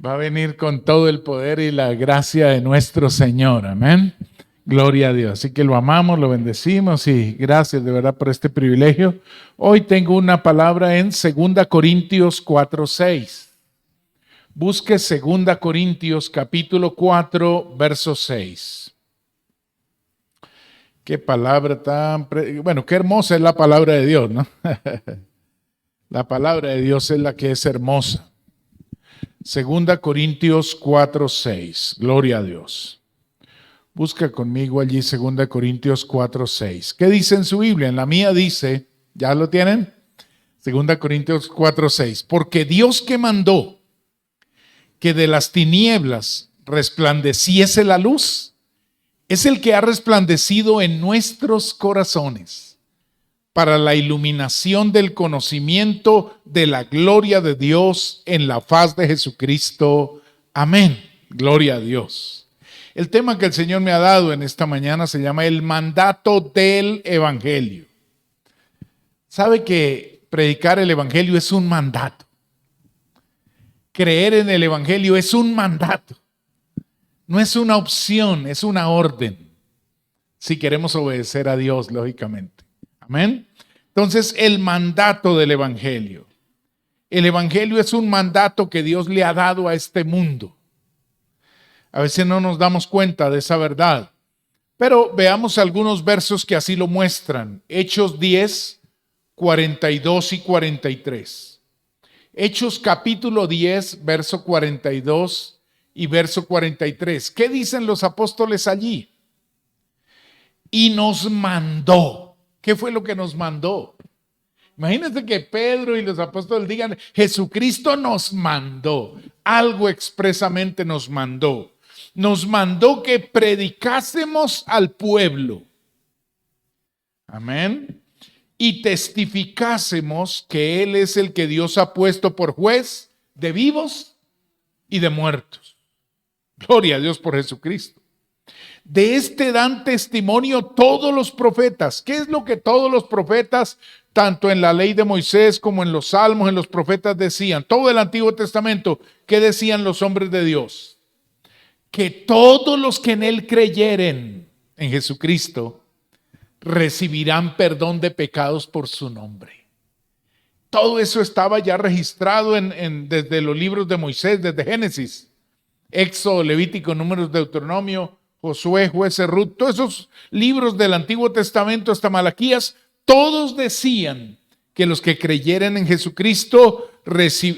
Va a venir con todo el poder y la gracia de nuestro Señor. Amén. Gloria a Dios. Así que lo amamos, lo bendecimos y gracias de verdad por este privilegio. Hoy tengo una palabra en 2 Corintios 4:6. Busque 2 Corintios capítulo 4, verso 6. Qué palabra tan... Bueno, qué hermosa es la palabra de Dios, ¿no? La palabra de Dios es la que es hermosa. 2 Corintios 4:6. Gloria a Dios. Busca conmigo allí 2 Corintios 4:6. ¿Qué dice en su Biblia? En la mía dice, ¿ya lo tienen? 2 Corintios 4:6. Porque Dios que mandó que de las tinieblas resplandeciese la luz, es el que ha resplandecido en nuestros corazones para la iluminación del conocimiento de la gloria de Dios en la faz de Jesucristo. Amén. Gloria a Dios. El tema que el Señor me ha dado en esta mañana se llama el mandato del Evangelio. ¿Sabe que predicar el Evangelio es un mandato? Creer en el Evangelio es un mandato. No es una opción, es una orden. Si queremos obedecer a Dios, lógicamente. Amén. Entonces, el mandato del Evangelio. El Evangelio es un mandato que Dios le ha dado a este mundo. A veces no nos damos cuenta de esa verdad. Pero veamos algunos versos que así lo muestran. Hechos 10, 42 y 43. Hechos capítulo 10, verso 42 y verso 43. ¿Qué dicen los apóstoles allí? Y nos mandó. ¿Qué fue lo que nos mandó? Imagínense que Pedro y los apóstoles digan, Jesucristo nos mandó. Algo expresamente nos mandó. Nos mandó que predicásemos al pueblo. Amén. Y testificásemos que Él es el que Dios ha puesto por juez de vivos y de muertos. Gloria a Dios por Jesucristo. De este dan testimonio todos los profetas. ¿Qué es lo que todos los profetas, tanto en la ley de Moisés como en los salmos, en los profetas decían? Todo el Antiguo Testamento, ¿qué decían los hombres de Dios? Que todos los que en Él creyeren, en Jesucristo, recibirán perdón de pecados por su nombre. Todo eso estaba ya registrado desde los libros de Moisés, desde Génesis, Éxodo, Levítico, Números, Deuteronomio, Josué, Jueces, Ruth, todos esos libros del Antiguo Testamento hasta Malaquías, todos decían que los que creyeran en Jesucristo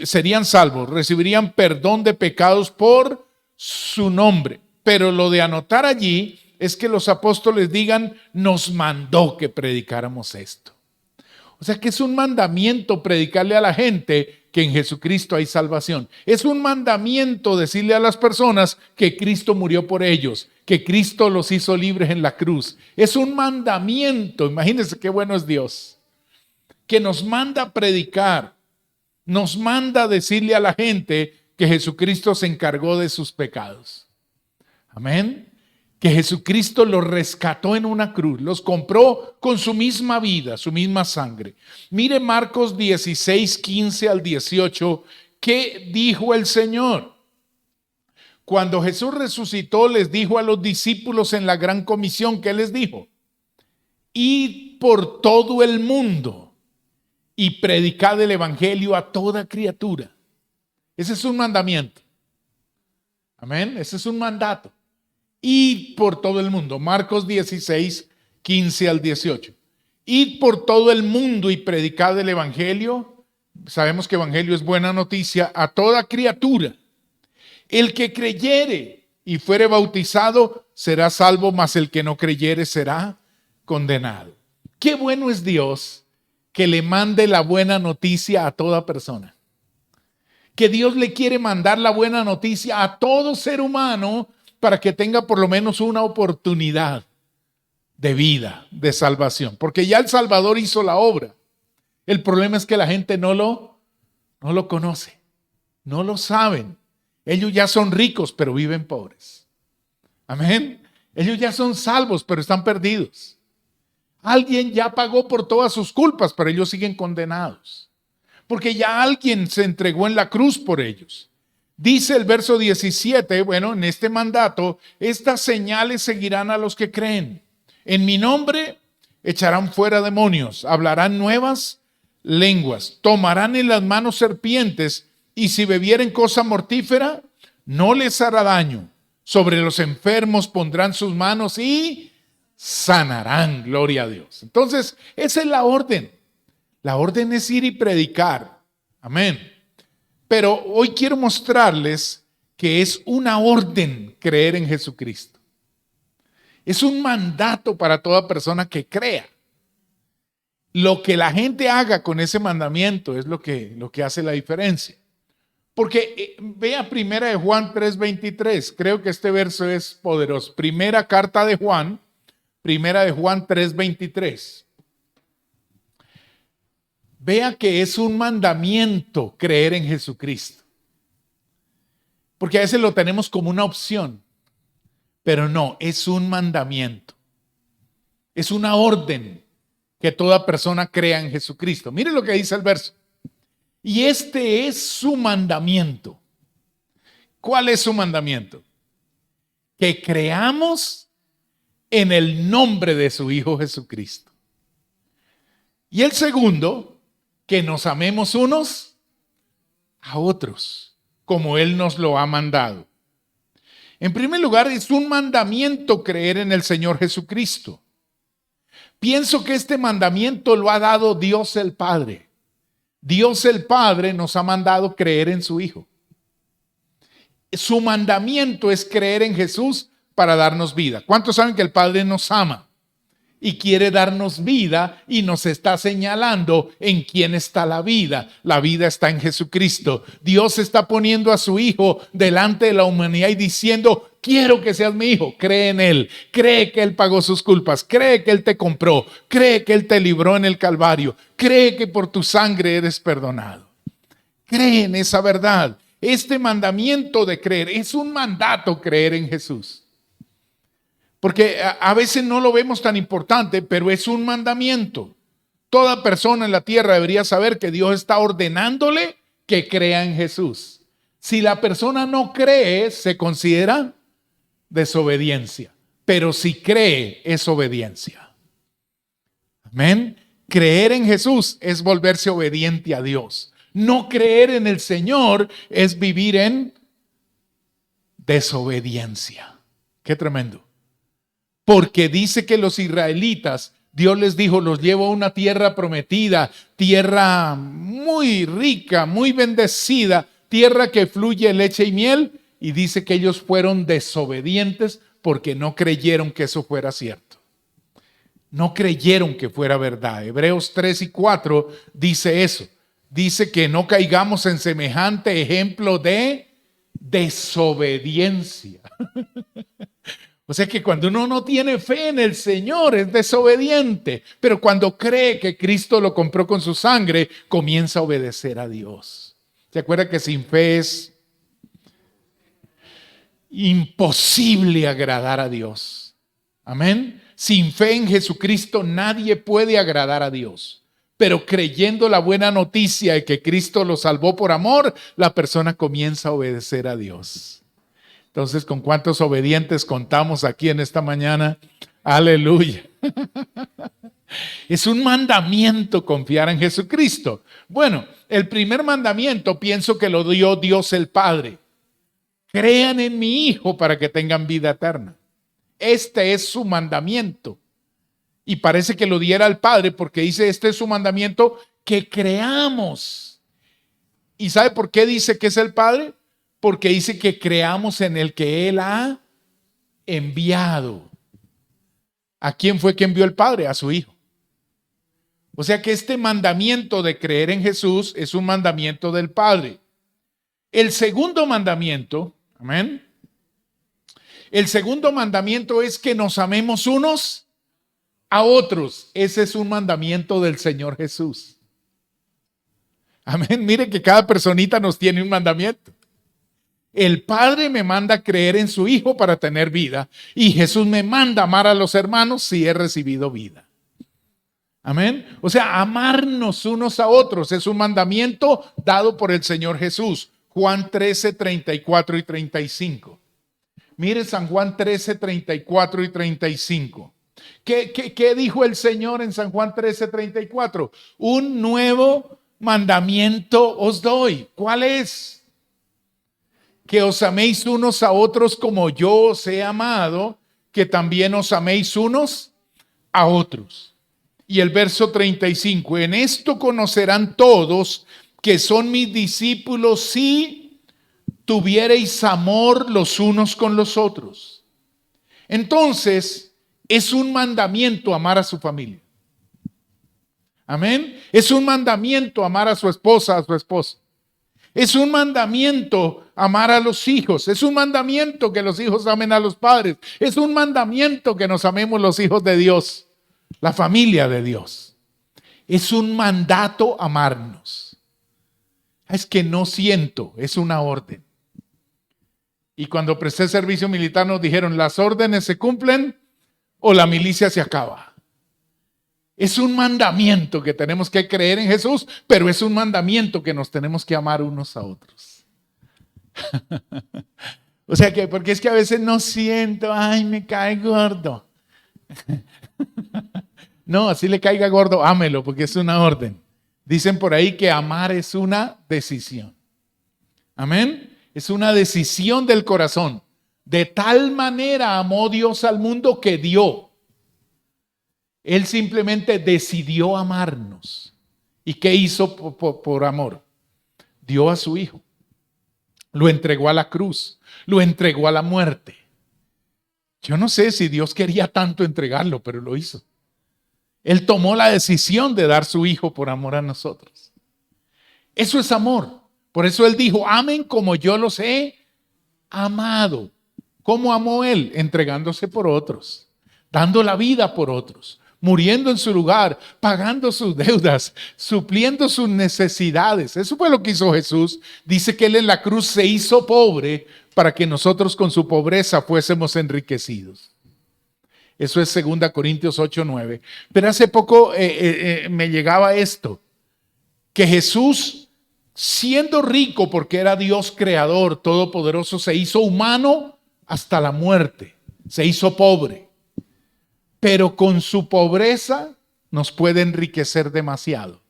serían salvos, recibirían perdón de pecados por su nombre. Pero lo de anotar allí es que los apóstoles digan, nos mandó que predicáramos esto. O sea que es un mandamiento predicarle a la gente que en Jesucristo hay salvación. Es un mandamiento decirle a las personas que Cristo murió por ellos, que Cristo los hizo libres en la cruz. Es un mandamiento, imagínense qué bueno es Dios, que nos manda a predicar, nos manda a decirle a la gente que Jesucristo se encargó de sus pecados. Amén. Que Jesucristo los rescató en una cruz, los compró con su misma vida, su misma sangre. Mire Marcos 16, 15 al 18, ¿qué dijo el Señor? Cuando Jesús resucitó, les dijo a los discípulos en la gran comisión, ¿qué les dijo? Id por todo el mundo y predicad el evangelio a toda criatura. Ese es un mandamiento. Amén, ese es un mandato. Id por todo el mundo. Marcos 16, 15 al 18. Id por todo el mundo y predicad el evangelio. Sabemos que evangelio es buena noticia a toda criatura. El que creyere y fuere bautizado será salvo, mas el que no creyere será condenado. Qué bueno es Dios que le mande la buena noticia a toda persona. Que Dios le quiere mandar la buena noticia a todo ser humano para que tenga por lo menos una oportunidad de vida, de salvación. Porque ya el Salvador hizo la obra. El problema es que la gente no lo conoce, no lo saben. Ellos ya son ricos, pero viven pobres. Amén. Ellos ya son salvos, pero están perdidos. Alguien ya pagó por todas sus culpas, pero ellos siguen condenados. Porque ya alguien se entregó en la cruz por ellos. Dice el verso 17, bueno, en este mandato, estas señales seguirán a los que creen. En mi nombre echarán fuera demonios, hablarán nuevas lenguas, tomarán en las manos serpientes y si bebieren cosa mortífera, no les hará daño. Sobre los enfermos pondrán sus manos y sanarán, gloria a Dios. Entonces, esa es la orden. La orden es ir y predicar. Amén. Pero hoy quiero mostrarles que es una orden creer en Jesucristo. Es un mandato para toda persona que crea. Lo que la gente haga con ese mandamiento es lo que hace la diferencia. Porque vea primera de Juan 3:23. Creo que este verso es poderoso. Primera carta de Juan, primera de Juan 3:23. Vea que es un mandamiento creer en Jesucristo. Porque a veces lo tenemos como una opción, pero no, es un mandamiento. Es una orden que toda persona crea en Jesucristo. Mire lo que dice el verso. Y este es su mandamiento. ¿Cuál es su mandamiento? Que creamos en el nombre de su Hijo Jesucristo. Y el segundo, que nos amemos unos a otros, como Él nos lo ha mandado. En primer lugar, es un mandamiento creer en el Señor Jesucristo. Pienso que este mandamiento lo ha dado Dios el Padre. Dios el Padre nos ha mandado creer en su Hijo. Su mandamiento es creer en Jesús para darnos vida. ¿Cuántos saben que el Padre nos ama y quiere darnos vida y nos está señalando en quién está la vida? La vida está en Jesucristo. Dios está poniendo a su Hijo delante de la humanidad y diciendo: quiero que seas mi hijo. Cree en Él, cree que Él pagó sus culpas, cree que Él te compró, cree que Él te libró en el Calvario, cree que por tu sangre eres perdonado. Cree en esa verdad. Este mandamiento de creer es un mandato, creer en Jesús. Porque a veces no lo vemos tan importante, pero es un mandamiento. Toda persona en la tierra debería saber que Dios está ordenándole que crea en Jesús. Si la persona no cree, se considera desobediencia. Pero si cree, es obediencia. Amén. Creer en Jesús es volverse obediente a Dios. No creer en el Señor es vivir en desobediencia. Qué tremendo. Porque dice que los israelitas, Dios les dijo: los llevo a una tierra prometida, tierra muy rica, muy bendecida, tierra que fluye leche y miel. Y dice que ellos fueron desobedientes porque no creyeron que eso fuera cierto. No creyeron que fuera verdad. Hebreos 3:4 dice eso. Dice que no caigamos en semejante ejemplo de desobediencia. O sea que cuando uno no tiene fe en el Señor es desobediente, pero cuando cree que Cristo lo compró con su sangre, comienza a obedecer a Dios. ¿Se acuerda que sin fe es imposible agradar a Dios? Amén. Sin fe en Jesucristo nadie puede agradar a Dios, pero creyendo la buena noticia de que Cristo lo salvó por amor, la persona comienza a obedecer a Dios. Entonces, ¿con cuántos obedientes contamos aquí en esta mañana? Aleluya. Es un mandamiento confiar en Jesucristo. Bueno, el primer mandamiento pienso que lo dio Dios el Padre. Crean en mi Hijo para que tengan vida eterna. Este es su mandamiento. Y parece que lo diera el Padre porque dice: este es su mandamiento, que creamos. ¿Y sabe por qué dice que es el Padre? Porque dice que creamos en el que Él ha enviado. ¿A quién fue que envió el Padre? A su Hijo. O sea que este mandamiento de creer en Jesús es un mandamiento del Padre. El segundo mandamiento, amén. El segundo mandamiento es que nos amemos unos a otros. Ese es un mandamiento del Señor Jesús. Amén. Mire que cada personita nos tiene un mandamiento. El Padre me manda creer en su Hijo para tener vida, y Jesús me manda amar a los hermanos si he recibido vida. Amén. O sea, amarnos unos a otros es un mandamiento dado por el Señor Jesús. Juan 13, 34 y 35. Mire San Juan 13, 34 y 35. ¿Qué dijo el Señor en San Juan 13, 34? Un nuevo mandamiento os doy. ¿Cuál es? Que os améis unos a otros como yo os he amado, que también os améis unos a otros. Y el verso 35, en esto conocerán todos que son mis discípulos si tuviereis amor los unos con los otros. Entonces, es un mandamiento amar a su familia. Amén. Es un mandamiento amar a su esposa, a su esposo. Es un mandamiento amar a los hijos. Es un mandamiento que los hijos amen a los padres. Es un mandamiento que nos amemos los hijos de Dios, la familia de Dios. Es un mandato amarnos. Es que no siento, es una orden. Y cuando presté servicio militar nos dijeron, ¿las órdenes se cumplen o la milicia se acaba? Es un mandamiento que tenemos que creer en Jesús, pero es un mandamiento que nos tenemos que amar unos a otros. O sea que, porque es que a veces no siento, ay, me cae gordo. No, así le caiga gordo, ámelo, porque es una orden. Dicen por ahí que amar es una decisión. Amén. Es una decisión del corazón. De tal manera amó Dios al mundo que dio. Él simplemente decidió amarnos. ¿Y qué hizo por amor? Dio a su hijo. Lo entregó a la cruz. Lo entregó a la muerte. Yo no sé si Dios quería tanto entregarlo, pero lo hizo. Él tomó la decisión de dar su hijo por amor a nosotros. Eso es amor. Por eso Él dijo, amen como yo los he amado. ¿Cómo amó Él? Entregándose por otros, dando la vida por otros, muriendo en su lugar, pagando sus deudas, supliendo sus necesidades. Eso fue lo que hizo Jesús. Dice que Él en la cruz se hizo pobre para que nosotros con su pobreza fuésemos enriquecidos. Eso es 2 Corintios 8, 9. Pero hace poco me llegaba esto, que Jesús, siendo rico porque era Dios creador, todopoderoso, se hizo humano hasta la muerte, se hizo pobre. Pero con su pobreza nos puede enriquecer demasiado.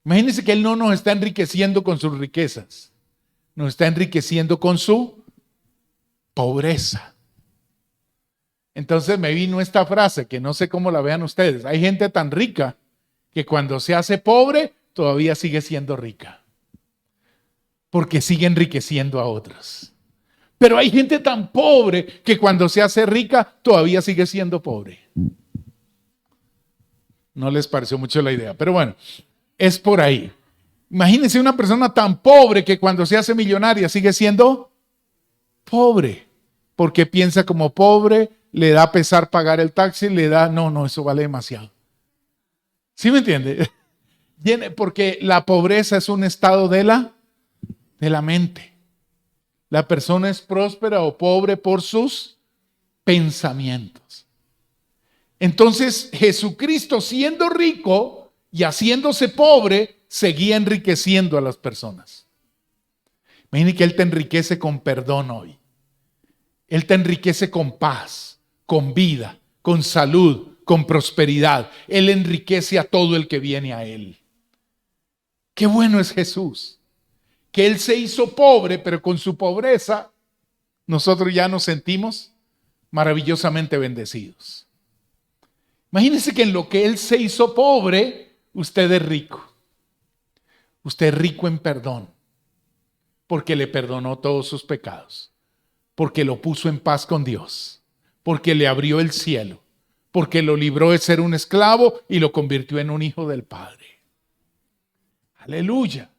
Imagínense que Él no nos está enriqueciendo con sus riquezas, nos está enriqueciendo con su pobreza. Entonces me vino esta frase que no sé cómo la vean ustedes. Hay gente tan rica que cuando se hace pobre todavía sigue siendo rica, porque sigue enriqueciendo a otros. Pero hay gente tan pobre que cuando se hace rica todavía sigue siendo pobre. No les pareció mucho la idea, pero bueno, es por ahí. Imagínense una persona tan pobre que cuando se hace millonaria sigue siendo pobre, porque piensa como pobre, le da pesar pagar el taxi, le da, no, eso vale demasiado. ¿Sí me entiende? Porque la pobreza es un estado de la mente. La persona es próspera o pobre por sus pensamientos. Entonces, Jesucristo, siendo rico y haciéndose pobre, seguía enriqueciendo a las personas. Imagínate que Él te enriquece con perdón hoy. Él te enriquece con paz, con vida, con salud, con prosperidad. Él enriquece a todo el que viene a Él. Qué bueno es Jesús. Que Él se hizo pobre, pero con su pobreza nosotros ya nos sentimos maravillosamente bendecidos. Imagínense que en lo que Él se hizo pobre, usted es rico. Usted es rico en perdón, porque le perdonó todos sus pecados, porque lo puso en paz con Dios, porque le abrió el cielo, porque lo libró de ser un esclavo y lo convirtió en un hijo del Padre. Aleluya.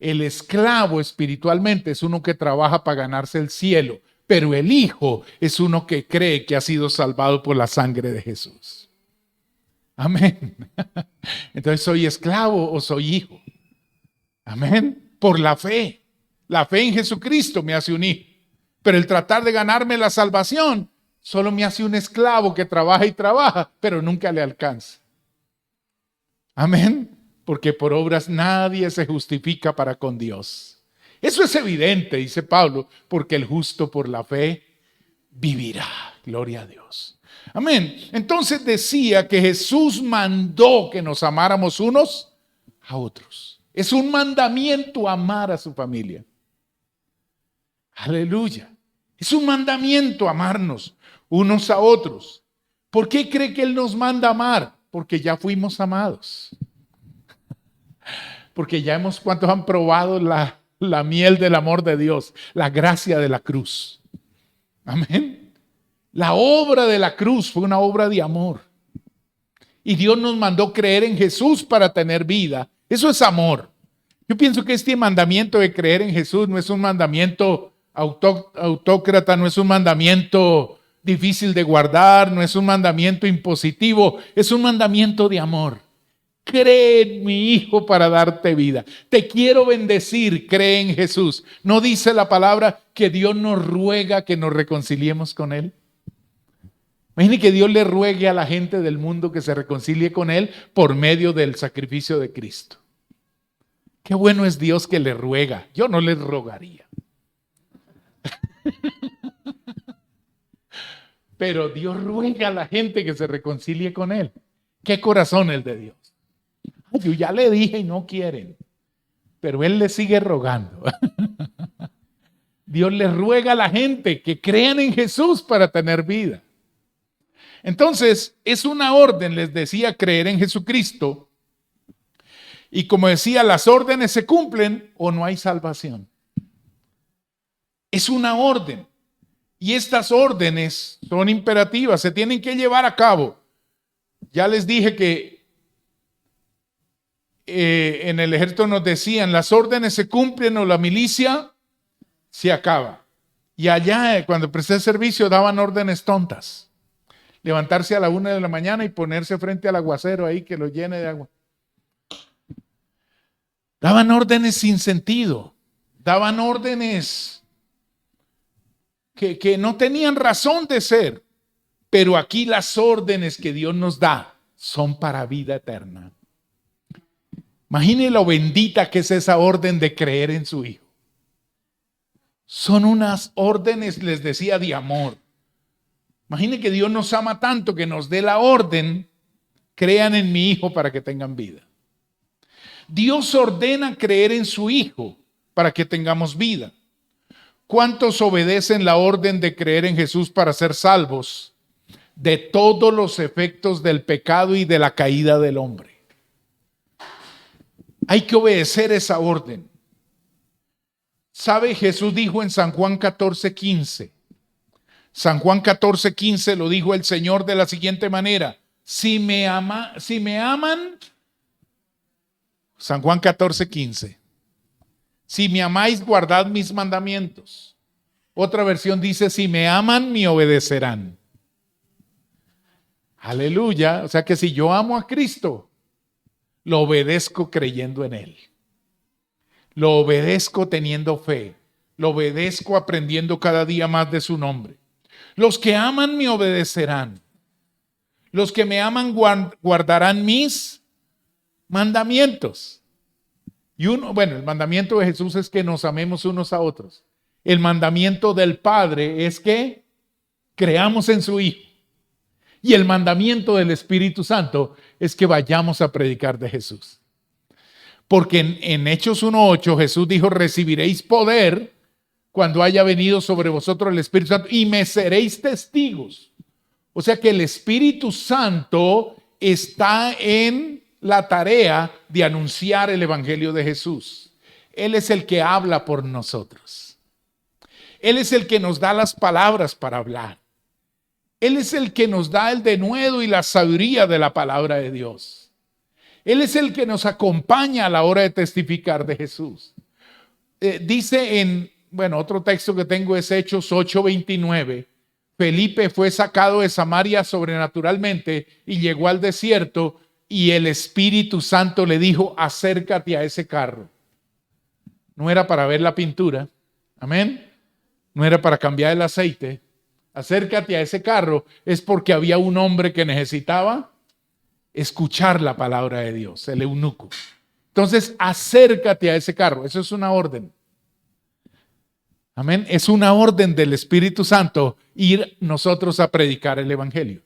El esclavo espiritualmente es uno que trabaja para ganarse el cielo, pero el hijo es uno que cree que ha sido salvado por la sangre de Jesús. Amén. Entonces, ¿soy esclavo o soy hijo? Amén. Por la fe. La fe en Jesucristo me hace un hijo. Pero el tratar de ganarme la salvación solo me hace un esclavo que trabaja y trabaja, pero nunca le alcanza. Amén. porque por obras nadie se justifica para con Dios. Eso es evidente, dice Pablo, porque el justo por la fe vivirá. Gloria a Dios. Amén. Entonces decía que Jesús mandó que nos amáramos unos a otros. Es un mandamiento amar a su familia. Aleluya. Es un mandamiento amarnos unos a otros. ¿Por qué cree que Él nos manda amar? Porque ya fuimos amados. Porque ya ¿cuántos han probado la miel del amor de Dios? La gracia de la cruz. Amén. La obra de la cruz fue una obra de amor. Y Dios nos mandó creer en Jesús para tener vida. Eso es amor. Yo pienso que este mandamiento de creer en Jesús no es un mandamiento autócrata, no es un mandamiento difícil de guardar, no es un mandamiento impositivo, es un mandamiento de amor. Cree en mi Hijo para darte vida. Te quiero bendecir, cree en Jesús. ¿No dice la palabra que Dios nos ruega que nos reconciliemos con Él? Imagine que Dios le ruegue a la gente del mundo que se reconcilie con Él por medio del sacrificio de Cristo. Qué bueno es Dios que le ruega. Yo no le rogaría. Pero Dios ruega a la gente que se reconcilie con Él. Qué corazón el de Dios. Ay, yo ya le dije y no quieren. Pero Él le sigue rogando. Dios le ruega a la gente que crean en Jesús para tener vida. Entonces, es una orden, les decía, creer en Jesucristo. Y como decía, las órdenes se cumplen o no hay salvación. Es una orden. Y estas órdenes son imperativas, se tienen que llevar a cabo. Ya les dije que en el ejército nos decían, las órdenes se cumplen o la milicia se acaba. Y allá, cuando presté servicio, daban órdenes tontas. Levantarse a la 1 de la mañana y ponerse frente al aguacero ahí que lo llene de agua. Daban órdenes sin sentido. Daban órdenes que no tenían razón de ser. Pero aquí las órdenes que Dios nos da son para vida eterna. Imagine lo bendita que es esa orden de creer en su Hijo. Son unas órdenes, les decía, de amor. Imagine que Dios nos ama tanto que nos dé la orden, crean en mi Hijo para que tengan vida. Dios ordena creer en su Hijo para que tengamos vida. ¿Cuántos obedecen la orden de creer en Jesús para ser salvos de todos los efectos del pecado y de la caída del hombre? Hay que obedecer esa orden. ¿Sabe? Jesús dijo en San Juan 14:15. San Juan 14:15 lo dijo el Señor de la siguiente manera. Si me aman, San Juan 14:15. Si me amáis, guardad mis mandamientos. Otra versión dice, si me aman, me obedecerán. Aleluya. O sea que si yo amo a Cristo, lo obedezco creyendo en Él. Lo obedezco teniendo fe. Lo obedezco aprendiendo cada día más de su nombre. Los que aman me obedecerán. Los que me aman guardarán mis mandamientos. Y el mandamiento de Jesús es que nos amemos unos a otros. El mandamiento del Padre es que creamos en su Hijo. Y el mandamiento del Espíritu Santo es que vayamos a predicar de Jesús. Porque en Hechos 1:8 Jesús dijo, recibiréis poder cuando haya venido sobre vosotros el Espíritu Santo y me seréis testigos. O sea que el Espíritu Santo está en la tarea de anunciar el Evangelio de Jesús. Él es el que habla por nosotros. Él es el que nos da las palabras para hablar. Él es el que nos da el denuedo y la sabiduría de la palabra de Dios. Él es el que nos acompaña a la hora de testificar de Jesús. Dice otro texto que tengo es Hechos 8:29. Felipe fue sacado de Samaria sobrenaturalmente y llegó al desierto y el Espíritu Santo le dijo, acércate a ese carro. No era para ver la pintura, amén. No era para cambiar el aceite. Acércate a ese carro es porque había un hombre que necesitaba escuchar la palabra de Dios, el eunuco. Entonces, acércate a ese carro. Eso es una orden. Amén. Es una orden del Espíritu Santo ir nosotros a predicar el Evangelio.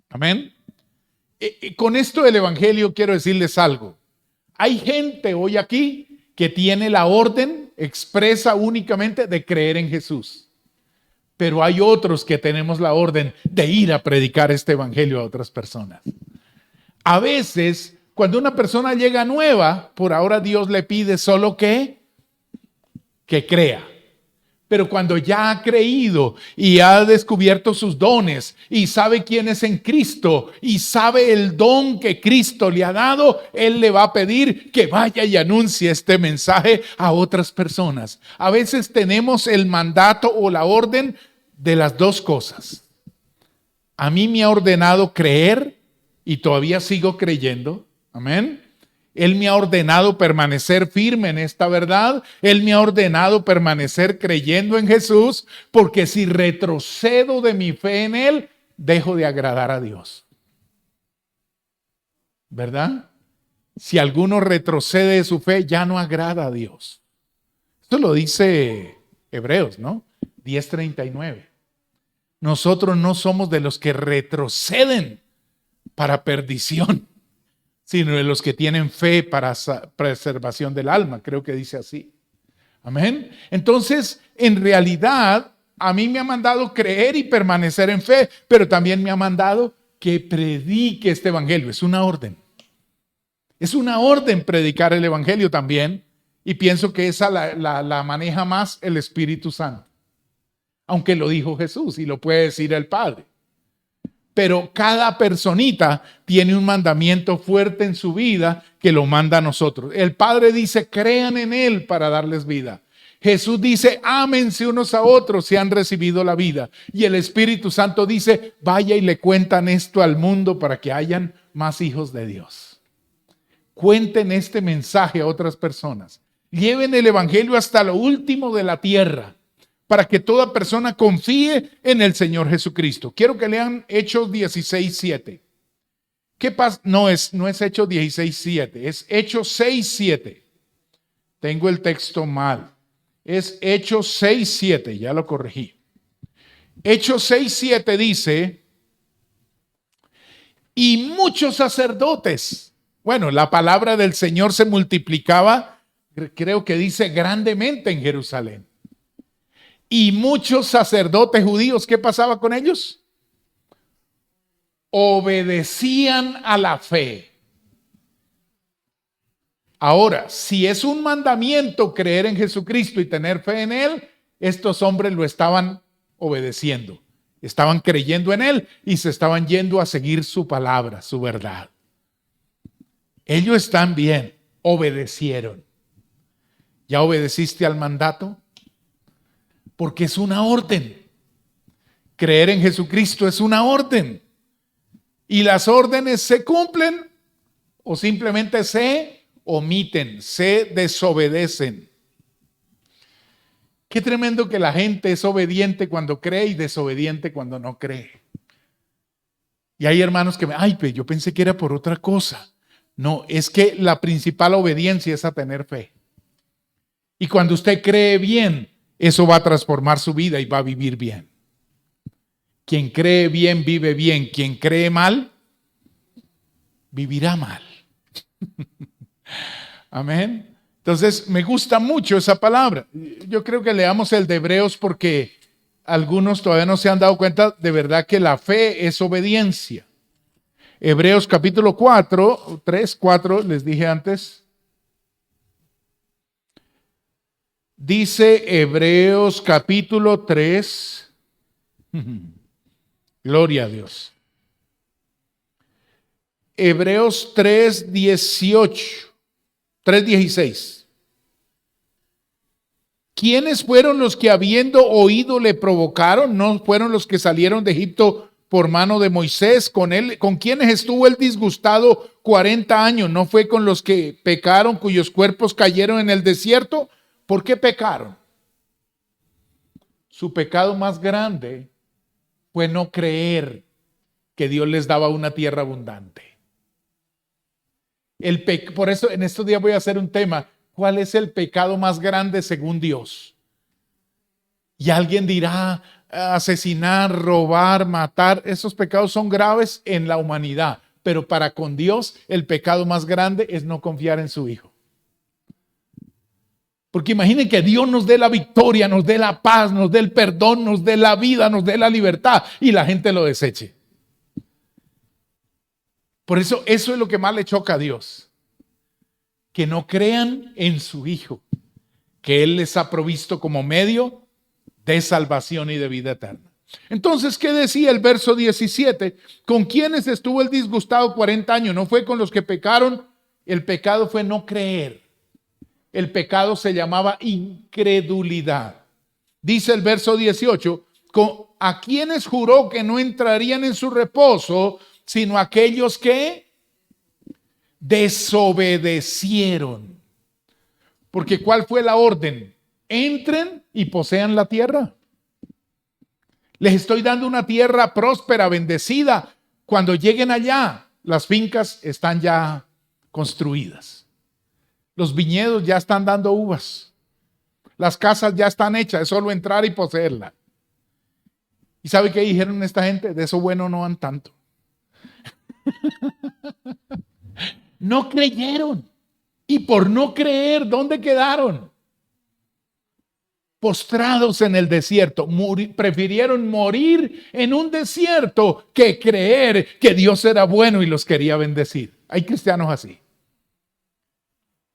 Amén. Con esto del Evangelio quiero decirles algo. Hay gente hoy aquí que tiene la orden expresa únicamente de creer en Jesús. Pero hay otros que tenemos la orden de ir a predicar este Evangelio a otras personas. A veces, cuando una persona llega nueva, por ahora Dios le pide solo que crea. Pero cuando ya ha creído y ha descubierto sus dones y sabe quién es en Cristo y sabe el don que Cristo le ha dado, Él le va a pedir que vaya y anuncie este mensaje a otras personas. A veces tenemos el mandato o la orden de las dos cosas. A mí me ha ordenado creer y todavía sigo creyendo. Amén. Él me ha ordenado permanecer firme en esta verdad. Él me ha ordenado permanecer creyendo en Jesús, porque si retrocedo de mi fe en Él, dejo de agradar a Dios. ¿Verdad? Si alguno retrocede de su fe, ya no agrada a Dios. Esto lo dice Hebreos, ¿no? 10:39. Nosotros no somos de los que retroceden para perdición, sino de los que tienen fe para preservación del alma. Creo que dice así. Amén. Entonces, en realidad, a mí me ha mandado creer y permanecer en fe, pero también me ha mandado que predique este evangelio. Es una orden. Es una orden predicar el evangelio también, y pienso que esa la maneja más el Espíritu Santo. Aunque lo dijo Jesús y lo puede decir el Padre. Pero cada personita tiene un mandamiento fuerte en su vida que lo manda a nosotros. El Padre dice, crean en Él para darles vida. Jesús dice, ámense unos a otros si han recibido la vida. Y el Espíritu Santo dice, vaya y le cuentan esto al mundo para que hayan más hijos de Dios. Cuenten este mensaje a otras personas. Lleven el evangelio hasta lo último de la tierra, para que toda persona confíe en el Señor Jesucristo. Quiero que lean Hechos 16:7. ¿Qué pasa? No es Hechos 16:7, es Hechos 6:7. Tengo el texto mal. Es Hechos 6:7, ya lo corregí. Hechos 6:7 dice, y muchos sacerdotes. Bueno, la palabra del Señor se multiplicaba, creo que dice grandemente en Jerusalén. Y muchos sacerdotes judíos, ¿qué pasaba con ellos? Obedecían a la fe. Ahora, si es un mandamiento creer en Jesucristo y tener fe en Él, estos hombres lo estaban obedeciendo. Estaban creyendo en Él y se estaban yendo a seguir su palabra, su verdad. Ellos están bien, obedecieron. ¿Ya obedeciste al mandato? Porque es una orden. Creer en Jesucristo es una orden. Y las órdenes se cumplen o simplemente se omiten, se desobedecen. Qué tremendo que la gente es obediente cuando cree y desobediente cuando no cree. Y hay hermanos que pues yo pensé que era por otra cosa. No, es que la principal obediencia es a tener fe. Y cuando usted cree bien, eso va a transformar su vida y va a vivir bien. Quien cree bien, vive bien. Quien cree mal, vivirá mal. Amén. Entonces, me gusta mucho esa palabra. Yo creo que leamos el de Hebreos porque algunos todavía no se han dado cuenta de verdad que la fe es obediencia. Hebreos capítulo 4, 3, 4, les dije antes. Dice Hebreos capítulo 3. Gloria a Dios. Hebreos 3:18, 3:16. ¿Quiénes fueron los que habiendo oído le provocaron? ¿No fueron los que salieron de Egipto por mano de Moisés? ¿Con quienes estuvo él disgustado 40 años? ¿No fue con los que pecaron, cuyos cuerpos cayeron en el desierto? ¿Por qué pecaron? Su pecado más grande fue no creer que Dios les daba una tierra abundante. Por eso en estos días voy a hacer un tema. ¿Cuál es el pecado más grande según Dios? Y alguien dirá, asesinar, robar, matar. Esos pecados son graves en la humanidad. Pero para con Dios, el pecado más grande es no confiar en su Hijo. Porque imaginen que Dios nos dé la victoria, nos dé la paz, nos dé el perdón, nos dé la vida, nos dé la libertad y la gente lo deseche. Por eso es lo que más le choca a Dios. Que no crean en su Hijo, que Él les ha provisto como medio de salvación y de vida eterna. Entonces, ¿qué decía el verso 17? ¿Con quiénes estuvo el disgustado 40 años? No fue con los que pecaron. El pecado fue no creer. El pecado se llamaba incredulidad. Dice el verso 18, ¿a quienes juró que no entrarían en su reposo, sino aquellos que desobedecieron? Porque ¿cuál fue la orden? Entren y posean la tierra. Les estoy dando una tierra próspera, bendecida. Cuando lleguen allá, las fincas están ya construidas. Los viñedos ya están dando uvas. Las casas ya están hechas, es solo entrar y poseerla. ¿Y sabe qué dijeron esta gente? De eso bueno no han tanto. No creyeron. Y por no creer, ¿dónde quedaron? Postrados en el desierto. Prefirieron morir en un desierto que creer que Dios era bueno y los quería bendecir. Hay cristianos así,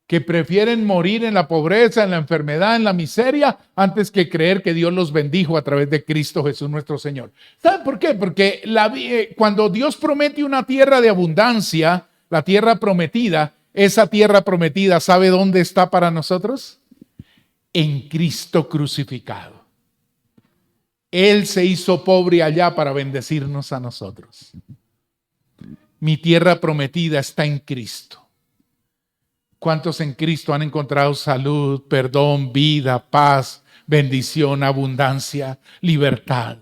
que prefieren morir en la pobreza, en la enfermedad, en la miseria, antes que creer que Dios los bendijo a través de Cristo Jesús nuestro Señor. ¿Saben por qué? Porque cuando Dios promete una tierra de abundancia, la tierra prometida, esa tierra prometida, ¿sabe dónde está para nosotros? En Cristo crucificado. Él se hizo pobre allá para bendecirnos a nosotros. Mi tierra prometida está en Cristo. ¿Cuántos en Cristo han encontrado salud, perdón, vida, paz, bendición, abundancia, libertad?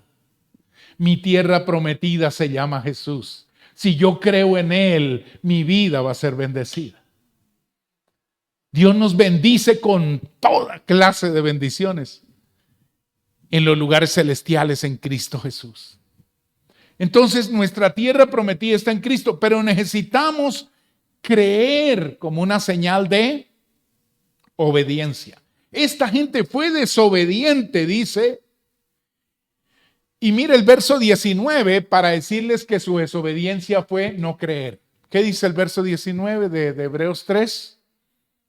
Mi tierra prometida se llama Jesús. Si yo creo en Él, mi vida va a ser bendecida. Dios nos bendice con toda clase de bendiciones en los lugares celestiales en Cristo Jesús. Entonces nuestra tierra prometida está en Cristo, pero necesitamos creer como una señal de obediencia. Esta gente fue desobediente, dice. Y mire el verso 19 para decirles que su desobediencia fue no creer. ¿Qué dice el verso 19 de Hebreos 3?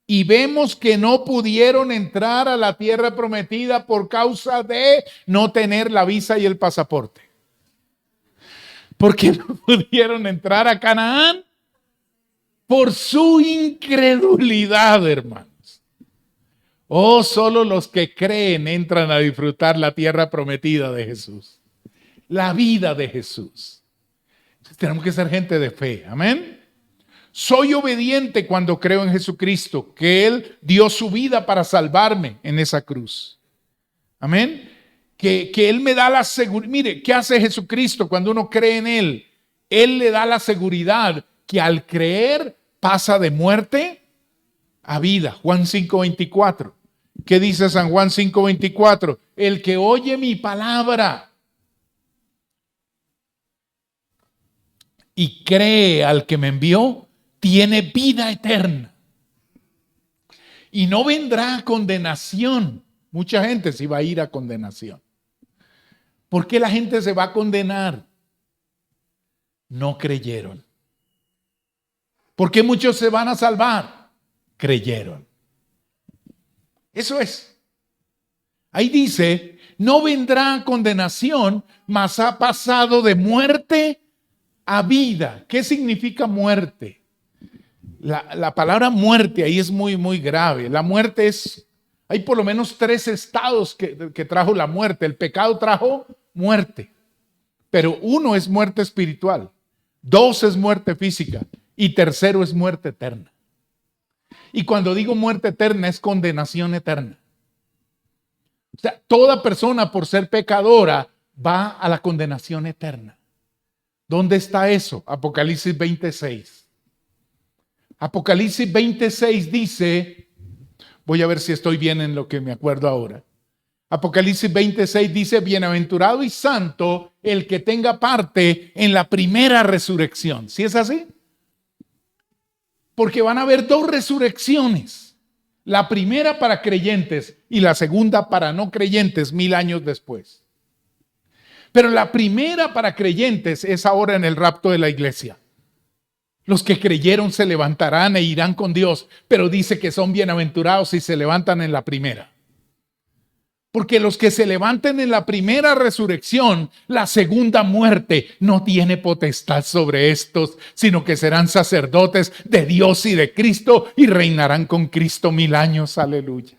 Y vemos que no pudieron entrar a la tierra prometida por causa de no tener la visa y el pasaporte. ¿Por qué no pudieron entrar a Canaán? Por su incredulidad, hermanos. Oh, solo los que creen entran a disfrutar la tierra prometida de Jesús. La vida de Jesús. Entonces, tenemos que ser gente de fe. Amén. Soy obediente cuando creo en Jesucristo, que Él dio su vida para salvarme en esa cruz. Amén. Que Él me da la seguridad. Mire, ¿qué hace Jesucristo cuando uno cree en Él? Él le da la seguridad que al creer pasa de muerte a vida. Juan 5:24. ¿Qué dice San Juan 5:24? El que oye mi palabra y cree al que me envió, tiene vida eterna. Y no vendrá a condenación. Mucha gente se va a ir a condenación. ¿Por qué la gente se va a condenar? No creyeron. ¿Por qué muchos se van a salvar? Creyeron. Eso es. Ahí dice, no vendrá a condenación, mas ha pasado de muerte a vida. ¿Qué significa muerte? La palabra muerte ahí es muy, muy grave. La muerte es, hay por lo menos 3 estados que trajo la muerte. El pecado trajo muerte, pero 1 es muerte espiritual, 2 es muerte física y 3 es muerte eterna. Y cuando digo muerte eterna es condenación eterna. O sea, toda persona por ser pecadora va a la condenación eterna. ¿Dónde está eso? Apocalipsis 26. Apocalipsis 26 dice, voy a ver si estoy bien en lo que me acuerdo ahora. Apocalipsis 26 dice, bienaventurado y santo el que tenga parte en la primera resurrección. ¿Sí es así? Porque van a haber dos resurrecciones. La primera para creyentes y la segunda para no creyentes 1000 años después. Pero la primera para creyentes es ahora en el rapto de la iglesia. Los que creyeron se levantarán e irán con Dios, pero dice que son bienaventurados si se levantan en la primera. Porque los que se levanten en la primera resurrección, la segunda muerte no tiene potestad sobre estos, sino que serán sacerdotes de Dios y de Cristo y reinarán con Cristo 1000 años. Aleluya.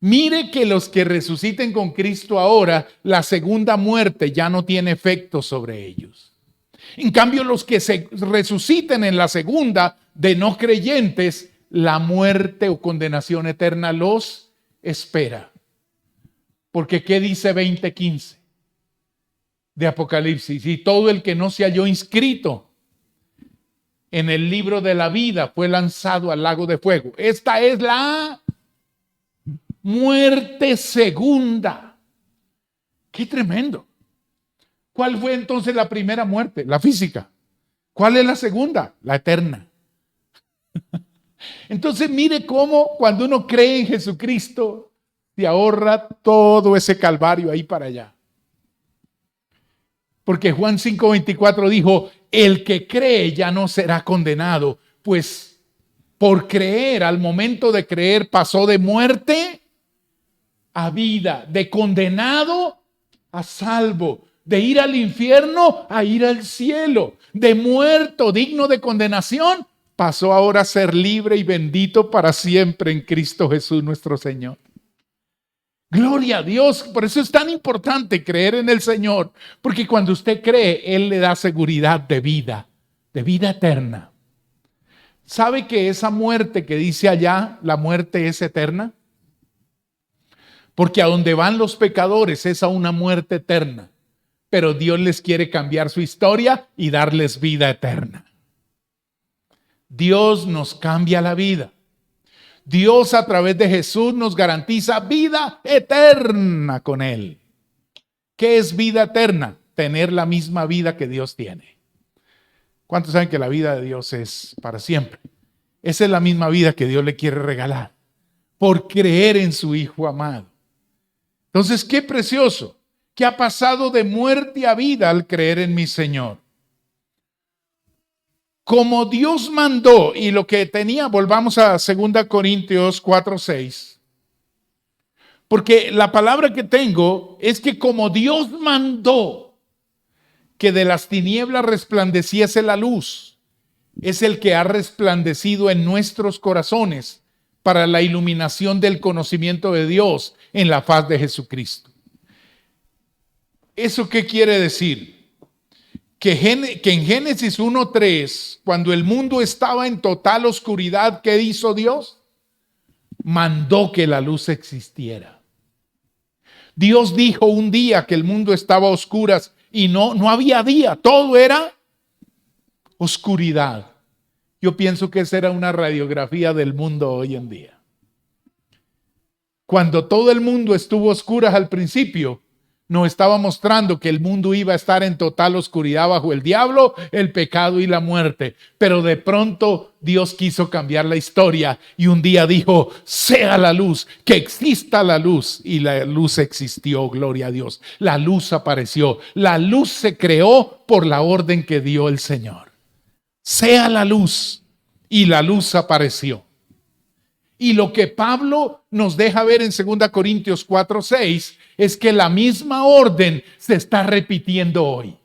Mire que los que resuciten con Cristo ahora, la segunda muerte ya no tiene efecto sobre ellos. En cambio, los que se resuciten en la segunda de no creyentes, la muerte o condenación eterna los espera. Porque ¿qué dice 20:15 de Apocalipsis? Y todo el que no se halló inscrito en el libro de la vida fue lanzado al lago de fuego. Esta es la muerte segunda. ¡Qué tremendo! ¿Cuál fue entonces la primera muerte? La física. ¿Cuál es la segunda? La eterna. Entonces mire cómo cuando uno cree en Jesucristo se ahorra todo ese calvario ahí para allá. Porque Juan 5:24 dijo, el que cree ya no será condenado, pues por creer, al momento de creer, pasó de muerte a vida, de condenado a salvo, de ir al infierno a ir al cielo, de muerto digno de condenación, pasó ahora a ser libre y bendito para siempre en Cristo Jesús nuestro Señor. Gloria a Dios, por eso es tan importante creer en el Señor, porque cuando usted cree, Él le da seguridad de vida eterna. ¿Sabe que esa muerte que dice allá, la muerte es eterna? Porque a donde van los pecadores es a una muerte eterna, pero Dios les quiere cambiar su historia y darles vida eterna. Dios nos cambia la vida. Dios a través de Jesús nos garantiza vida eterna con Él. ¿Qué es vida eterna? Tener la misma vida que Dios tiene. ¿Cuántos saben que la vida de Dios es para siempre? Esa es la misma vida que Dios le quiere regalar por creer en su Hijo amado. Entonces, qué precioso que ha pasado de muerte a vida al creer en mi Señor. Como Dios mandó, y lo que tenía, volvamos a 2 Corintios 4:6. Porque la palabra que tengo es que como Dios mandó que de las tinieblas resplandeciese la luz, es el que ha resplandecido en nuestros corazones para la iluminación del conocimiento de Dios en la faz de Jesucristo. ¿Eso qué quiere decir? Que en Génesis 1:3, cuando el mundo estaba en total oscuridad, ¿qué hizo Dios? Mandó que la luz existiera. Dios dijo un día que el mundo estaba a oscuras y no había día, todo era oscuridad. Yo pienso que esa era una radiografía del mundo hoy en día. Cuando todo el mundo estuvo a oscuras al principio, nos estaba mostrando que el mundo iba a estar en total oscuridad bajo el diablo, el pecado y la muerte. Pero de pronto Dios quiso cambiar la historia y un día dijo, sea la luz, que exista la luz. Y la luz existió, gloria a Dios. La luz apareció. La luz se creó por la orden que dio el Señor. Sea la luz, y la luz apareció. Y lo que Pablo nos deja ver en 2 Corintios 4:6 es que la misma orden se está repitiendo hoy.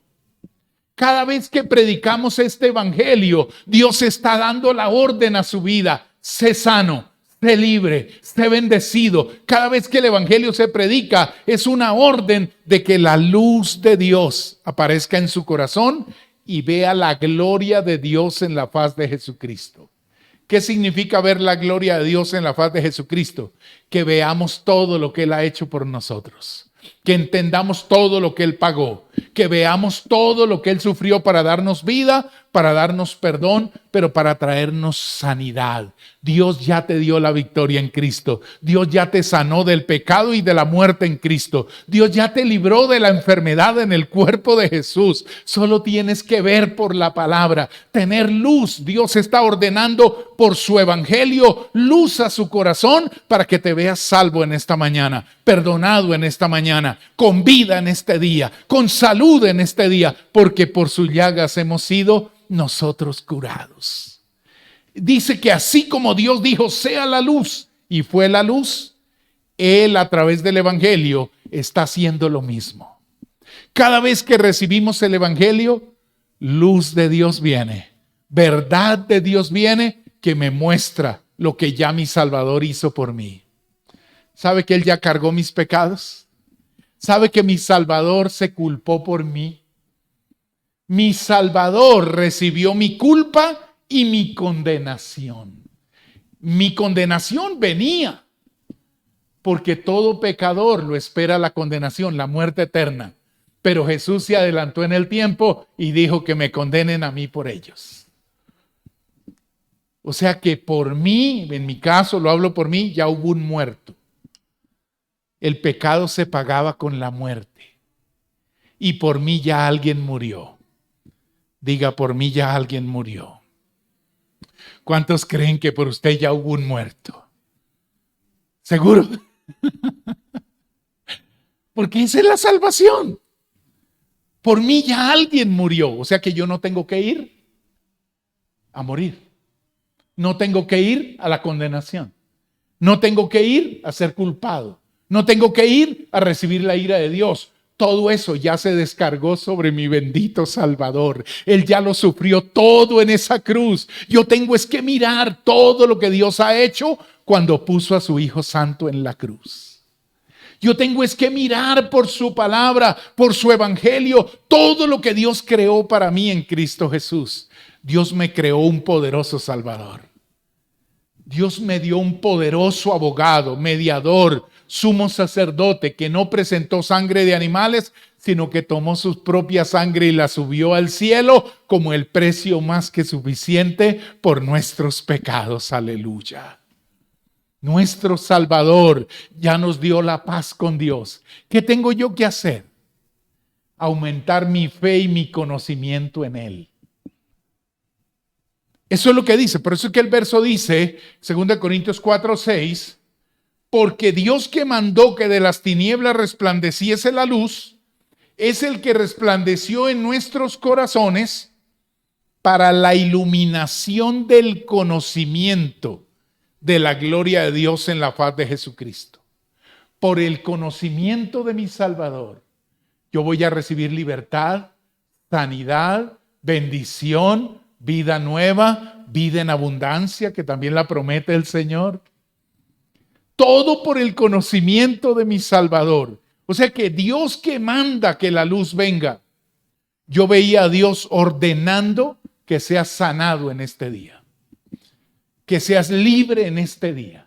Cada vez que predicamos este evangelio, Dios está dando la orden a su vida. Sé sano, sé libre, sé bendecido. Cada vez que el evangelio se predica, es una orden de que la luz de Dios aparezca en su corazón y vea la gloria de Dios en la faz de Jesucristo. ¿Qué significa ver la gloria de Dios en la faz de Jesucristo? Que veamos todo lo que Él ha hecho por nosotros. Que entendamos todo lo que Él pagó. Que veamos todo lo que Él sufrió para darnos vida, para darnos perdón, pero para traernos sanidad. Dios ya te dio la victoria en Cristo. Dios ya te sanó del pecado y de la muerte en Cristo. Dios ya te libró de la enfermedad en el cuerpo de Jesús. Solo tienes que ver por la palabra, tener luz. Dios está ordenando por su evangelio luz a su corazón para que te veas salvo en esta mañana, perdonado en esta mañana, con vida en este día, con salud en este día, porque por sus llagas hemos sido nosotros curados. Dice que así como Dios dijo, sea la luz, y fue la luz, Él a través del evangelio está haciendo lo mismo. Cada vez que recibimos el evangelio, luz de Dios viene, verdad de Dios viene, que me muestra lo que ya mi Salvador hizo por mí. ¿Sabe que Él ya cargó mis pecados? ¿Sabe que mi Salvador se culpó por mí? Mi Salvador recibió mi culpa y mi condenación. Mi condenación venía, porque todo pecador lo espera la condenación, la muerte eterna. Pero Jesús se adelantó en el tiempo y dijo que me condenen a mí por ellos. O sea que por mí, en mi caso, lo hablo por mí, ya hubo un muerto. El pecado se pagaba con la muerte. Y por mí ya alguien murió. Diga, por mí ya alguien murió. ¿Cuántos creen que por usted ya hubo un muerto? ¿Seguro? Porque esa es la salvación. Por mí ya alguien murió. O sea que yo no tengo que ir a morir. No tengo que ir a la condenación. No tengo que ir a ser culpado. No tengo que ir a recibir la ira de Dios. Todo eso ya se descargó sobre mi bendito Salvador. Él ya lo sufrió todo en esa cruz. Yo tengo es que mirar todo lo que Dios ha hecho cuando puso a su Hijo Santo en la cruz. Yo tengo es que mirar por su palabra, por su evangelio, todo lo que Dios creó para mí en Cristo Jesús. Dios me creó un poderoso Salvador. Dios me dio un poderoso abogado, mediador, sumo sacerdote, que no presentó sangre de animales, sino que tomó su propia sangre y la subió al cielo como el precio más que suficiente por nuestros pecados. Aleluya. Nuestro Salvador ya nos dio la paz con Dios. ¿Qué tengo yo que hacer? Aumentar mi fe y mi conocimiento en Él. Eso es lo que dice. Por eso es que el verso dice, 2 Corintios 4:6, porque Dios que mandó que de las tinieblas resplandeciese la luz, es el que resplandeció en nuestros corazones para la iluminación del conocimiento de la gloria de Dios en la faz de Jesucristo. Por el conocimiento de mi Salvador, yo voy a recibir libertad, sanidad, bendición, vida nueva, vida en abundancia, que también la promete el Señor. Todo por el conocimiento de mi Salvador. O sea que Dios que manda que la luz venga, yo veía a Dios ordenando que seas sanado en este día, que seas libre en este día.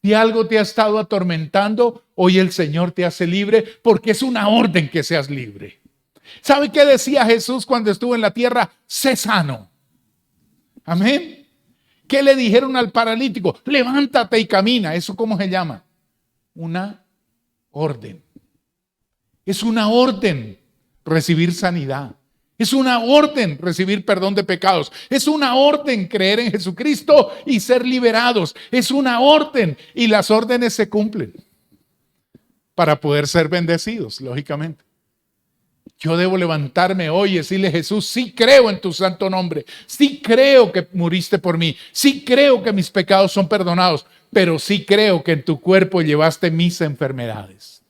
Si algo te ha estado atormentando, hoy el Señor te hace libre porque es una orden que seas libre. ¿Sabe qué decía Jesús cuando estuvo en la tierra? Sé sano. Amén. ¿Qué le dijeron al paralítico? Levántate y camina. ¿Eso cómo se llama? Una orden. Es una orden recibir sanidad. Es una orden recibir perdón de pecados. Es una orden creer en Jesucristo y ser liberados. Es una orden y las órdenes se cumplen para poder ser bendecidos, lógicamente. Yo debo levantarme hoy y decirle, Jesús, sí creo en tu santo nombre. Sí creo que muriste por mí. Sí creo que mis pecados son perdonados. Pero sí creo que en tu cuerpo llevaste mis enfermedades.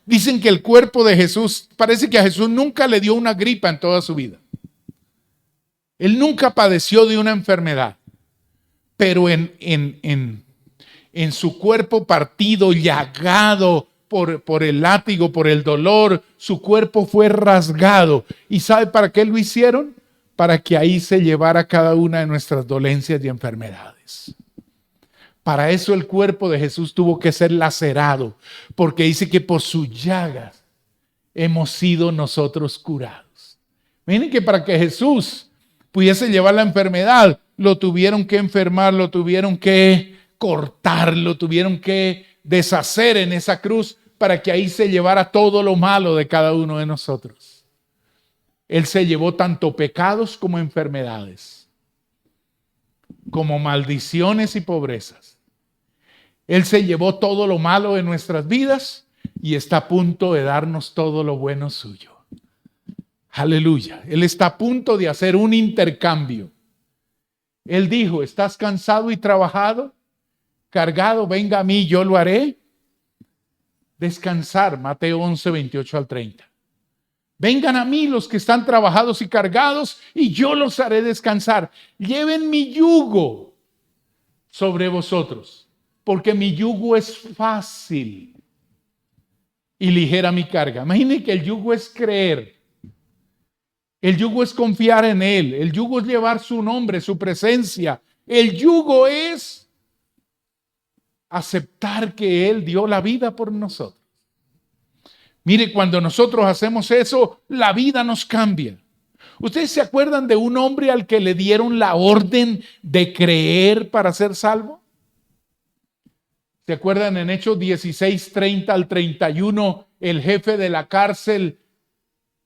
Dicen que el cuerpo de Jesús, parece que a Jesús nunca le dio una gripa en toda su vida. Él nunca padeció de una enfermedad. Pero en su cuerpo partido, llagado, por el látigo, por el dolor, su cuerpo fue rasgado. ¿Y sabe para qué lo hicieron? Para que ahí se llevara cada una de nuestras dolencias y enfermedades. Para eso el cuerpo de Jesús tuvo que ser lacerado, porque dice que por sus llagas hemos sido nosotros curados. Miren que para que Jesús pudiese llevar la enfermedad, lo tuvieron que enfermar, lo tuvieron que cortar, lo tuvieron que deshacer en esa cruz para que ahí se llevara todo lo malo de cada uno de nosotros. Él se llevó tanto pecados como enfermedades, como maldiciones y pobrezas. Él se llevó todo lo malo de nuestras vidas y está a punto de darnos todo lo bueno suyo. Aleluya. Él está a punto de hacer un intercambio. Él dijo, ¿estás cansado y trabajado? Cargado, venga a mí, yo lo haré. Descansar, Mateo 11, 28 al 30. Vengan a mí los que están trabajados y cargados y yo los haré descansar. Lleven mi yugo sobre vosotros, porque mi yugo es fácil y ligera mi carga. Imaginen que el yugo es creer. El yugo es confiar en Él. El yugo es llevar su nombre, su presencia. El yugo es aceptar que Él dio la vida por nosotros. Mire, cuando nosotros hacemos eso, la vida nos cambia. ¿Ustedes se acuerdan de un hombre al que le dieron la orden de creer para ser salvo? ¿Se acuerdan en Hechos 16, 30 al 31, el jefe de la cárcel,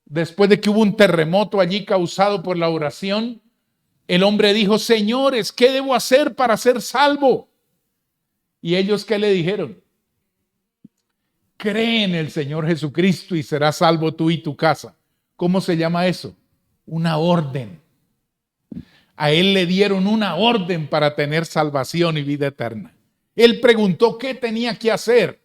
después de que hubo un terremoto allí causado por la oración, el hombre dijo, señores, ¿qué debo hacer para ser salvo? ¿Y ellos qué le dijeron? Cree en el Señor Jesucristo y serás salvo tú y tu casa. ¿Cómo se llama eso? Una orden. A él le dieron una orden para tener salvación y vida eterna. Él preguntó qué tenía que hacer.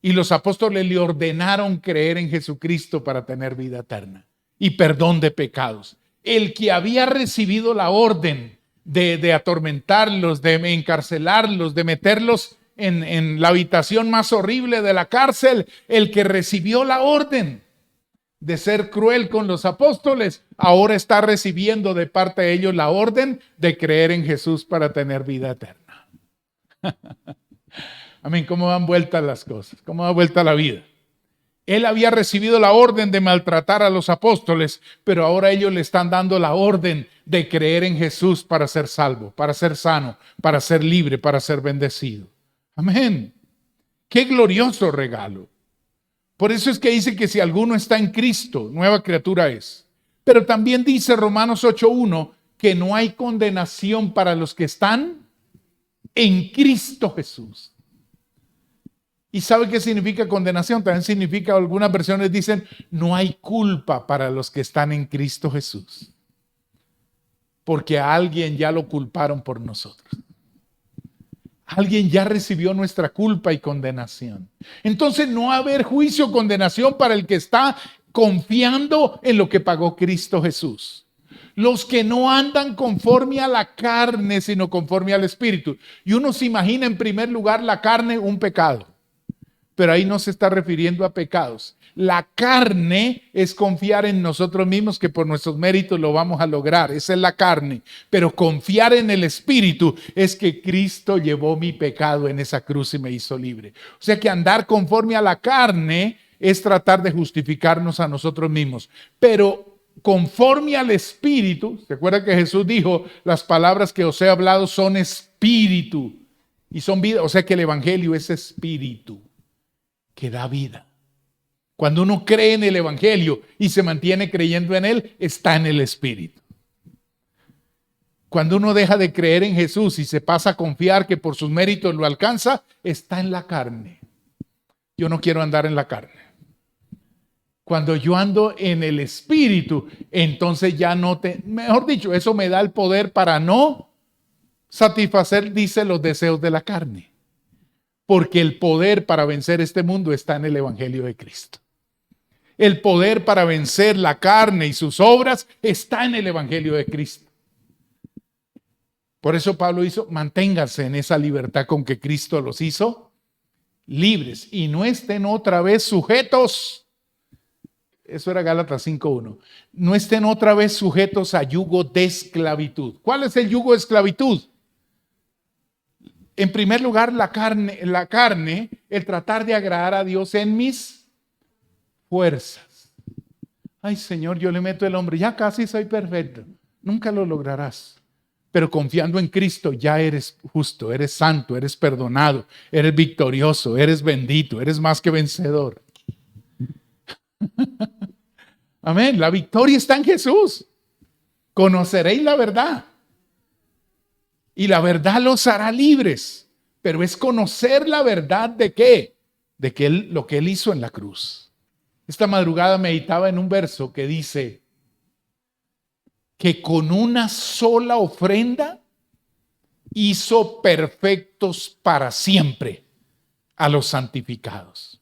Y los apóstoles le ordenaron creer en Jesucristo para tener vida eterna y perdón de pecados. El que había recibido la orden de atormentarlos, de encarcelarlos, de meterlos en la habitación más horrible de la cárcel, el que recibió la orden de ser cruel con los apóstoles, ahora está recibiendo de parte de ellos la orden de creer en Jesús para tener vida eterna. Amén, ¿cómo dan vueltas las cosas? ¿Cómo da vuelta la vida? Él había recibido la orden de maltratar a los apóstoles, pero ahora ellos le están dando la orden de creer en Jesús para ser salvo, para ser sano, para ser libre, para ser bendecido. Amén. Qué glorioso regalo. Por eso es que dice que si alguno está en Cristo, nueva criatura es. Pero también dice Romanos 8:1 que no hay condenación para los que están en Cristo Jesús. ¿Y sabe qué significa condenación? También significa, algunas versiones dicen, no hay culpa para los que están en Cristo Jesús. Porque a alguien ya lo culparon por nosotros. Alguien ya recibió nuestra culpa y condenación. Entonces no va a haber juicio o condenación para el que está confiando en lo que pagó Cristo Jesús. Los que no andan conforme a la carne, sino conforme al Espíritu. Y uno se imagina en primer lugar la carne, un pecado. Pero ahí no se está refiriendo a pecados. La carne es confiar en nosotros mismos que por nuestros méritos lo vamos a lograr. Esa es la carne. Pero confiar en el Espíritu es que Cristo llevó mi pecado en esa cruz y me hizo libre. O sea que andar conforme a la carne es tratar de justificarnos a nosotros mismos. Pero conforme al Espíritu, ¿se acuerda que Jesús dijo, las palabras que os he hablado son espíritu y son vida? O sea que el Evangelio es espíritu que da vida. Cuando uno cree en el Evangelio y se mantiene creyendo en él, está en el Espíritu. Cuando uno deja de creer en Jesús y se pasa a confiar que por sus méritos lo alcanza, está en la carne. Yo no quiero andar en la carne. Cuando yo ando en el Espíritu, entonces ya no mejor dicho, eso me da el poder para no satisfacer, dice, los deseos de la carne. Porque el poder para vencer este mundo está en el Evangelio de Cristo. El poder para vencer la carne y sus obras está en el Evangelio de Cristo. Por eso Pablo hizo, manténganse en esa libertad con que Cristo los hizo libres y no estén otra vez sujetos. Eso era Gálatas 5:1. No estén otra vez sujetos a yugo de esclavitud. ¿Cuál es el yugo de esclavitud? En primer lugar, la carne, el tratar de agradar a Dios en mis fuerzas. Ay, Señor, yo le meto el hombre, ya casi soy perfecto. Nunca lo lograrás. Pero confiando en Cristo ya eres justo, eres santo, eres perdonado, eres victorioso, eres bendito, eres más que vencedor. Amén. La victoria está en Jesús. Conoceréis la verdad. Y la verdad los hará libres. Pero es conocer la verdad de qué? De que lo que Él hizo en la cruz. Esta madrugada meditaba en un verso que dice que con una sola ofrenda hizo perfectos para siempre a los santificados.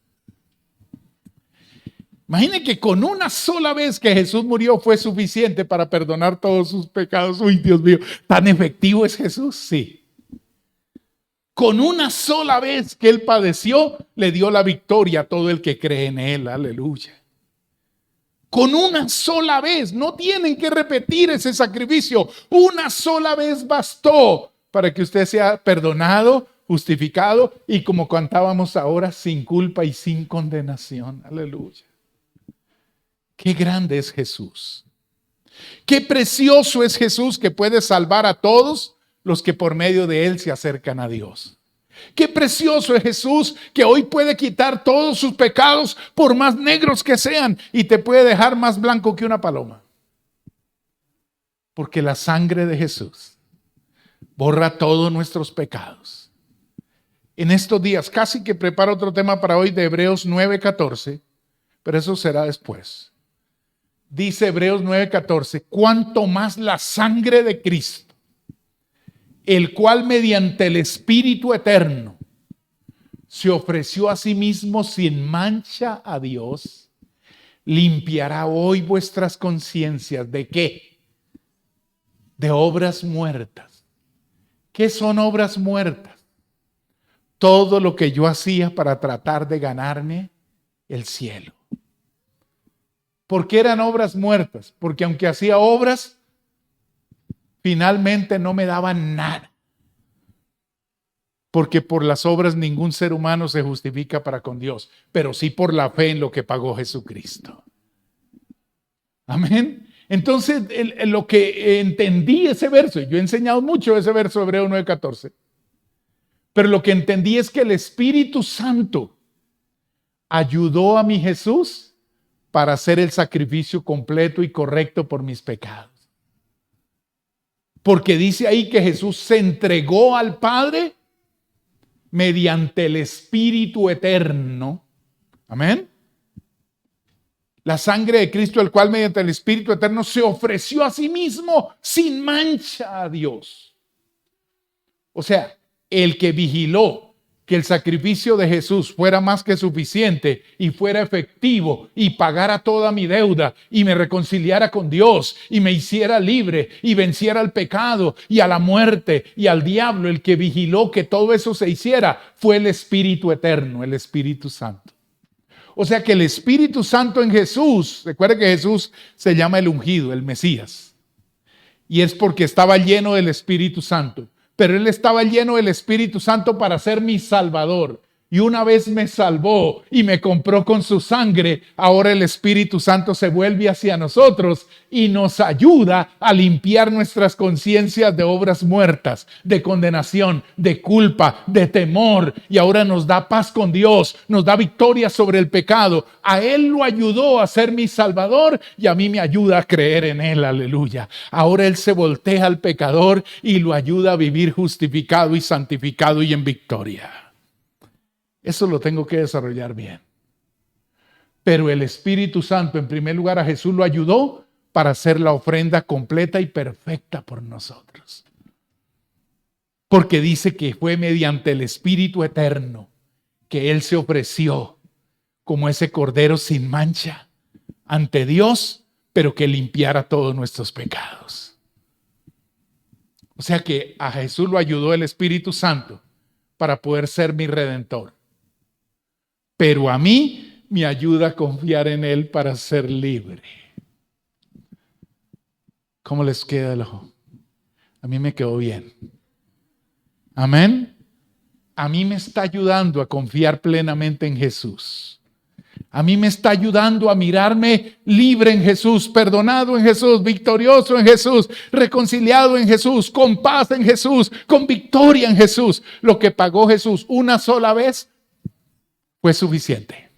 Imaginen que con una sola vez que Jesús murió fue suficiente para perdonar todos sus pecados. Uy, Dios mío, ¿tan efectivo es Jesús? Sí. Con una sola vez que Él padeció, le dio la victoria a todo el que cree en Él. Aleluya. Con una sola vez, no tienen que repetir ese sacrificio. Una sola vez bastó para que usted sea perdonado, justificado y, como cantábamos ahora, sin culpa y sin condenación. Aleluya. Qué grande es Jesús. Qué precioso es Jesús, que puede salvar a todos los que por medio de Él se acercan a Dios. Qué precioso es Jesús, que hoy puede quitar todos sus pecados, por más negros que sean, y te puede dejar más blanco que una paloma. Porque la sangre de Jesús borra todos nuestros pecados. En estos días, casi que preparo otro tema para hoy de Hebreos 9:14, pero eso será después. Dice Hebreos 9:14, cuánto más la sangre de Cristo, el cual mediante el Espíritu eterno se ofreció a sí mismo sin mancha a Dios, limpiará hoy vuestras conciencias. ¿De qué? De obras muertas. ¿Qué son obras muertas? Todo lo que yo hacía para tratar de ganarme el cielo. ¿Por qué eran obras muertas? Porque aunque hacía obras, finalmente no me daban nada. Porque por las obras ningún ser humano se justifica para con Dios, pero sí por la fe en lo que pagó Jesucristo. Amén. Entonces, lo que entendí ese verso, yo he enseñado mucho ese verso, Hebreos 9:14, pero lo que entendí es que el Espíritu Santo ayudó a mi Jesús para hacer el sacrificio completo y correcto por mis pecados. Porque dice ahí que Jesús se entregó al Padre mediante el Espíritu eterno. Amén. La sangre de Cristo, el cual mediante el Espíritu eterno se ofreció a sí mismo sin mancha a Dios. O sea, el que vigiló que el sacrificio de Jesús fuera más que suficiente y fuera efectivo y pagara toda mi deuda y me reconciliara con Dios y me hiciera libre y venciera al pecado y a la muerte y al diablo, el que vigiló que todo eso se hiciera fue el Espíritu eterno, el Espíritu Santo. O sea que el Espíritu Santo en Jesús, recuerde que Jesús se llama el ungido, el Mesías, y es porque estaba lleno del Espíritu Santo. Pero Él estaba lleno del Espíritu Santo para ser mi Salvador. Y una vez me salvó y me compró con su sangre, ahora el Espíritu Santo se vuelve hacia nosotros y nos ayuda a limpiar nuestras conciencias de obras muertas, de condenación, de culpa, de temor. Y ahora nos da paz con Dios, nos da victoria sobre el pecado. A Él lo ayudó a ser mi Salvador y a mí me ayuda a creer en Él. Aleluya. Ahora Él se voltea al pecador y lo ayuda a vivir justificado y santificado y en victoria. Eso lo tengo que desarrollar bien. Pero el Espíritu Santo, en primer lugar, a Jesús lo ayudó para hacer la ofrenda completa y perfecta por nosotros. Porque dice que fue mediante el Espíritu eterno que Él se ofreció como ese cordero sin mancha ante Dios, pero que limpiara todos nuestros pecados. O sea que a Jesús lo ayudó el Espíritu Santo para poder ser mi redentor. Pero a mí me ayuda a confiar en Él para ser libre. ¿Cómo les queda el ojo? A mí me quedó bien. Amén. A mí me está ayudando a confiar plenamente en Jesús. A mí me está ayudando a mirarme libre en Jesús, perdonado en Jesús, victorioso en Jesús, reconciliado en Jesús, con paz en Jesús, con victoria en Jesús. Lo que pagó Jesús una sola vez fue suficiente.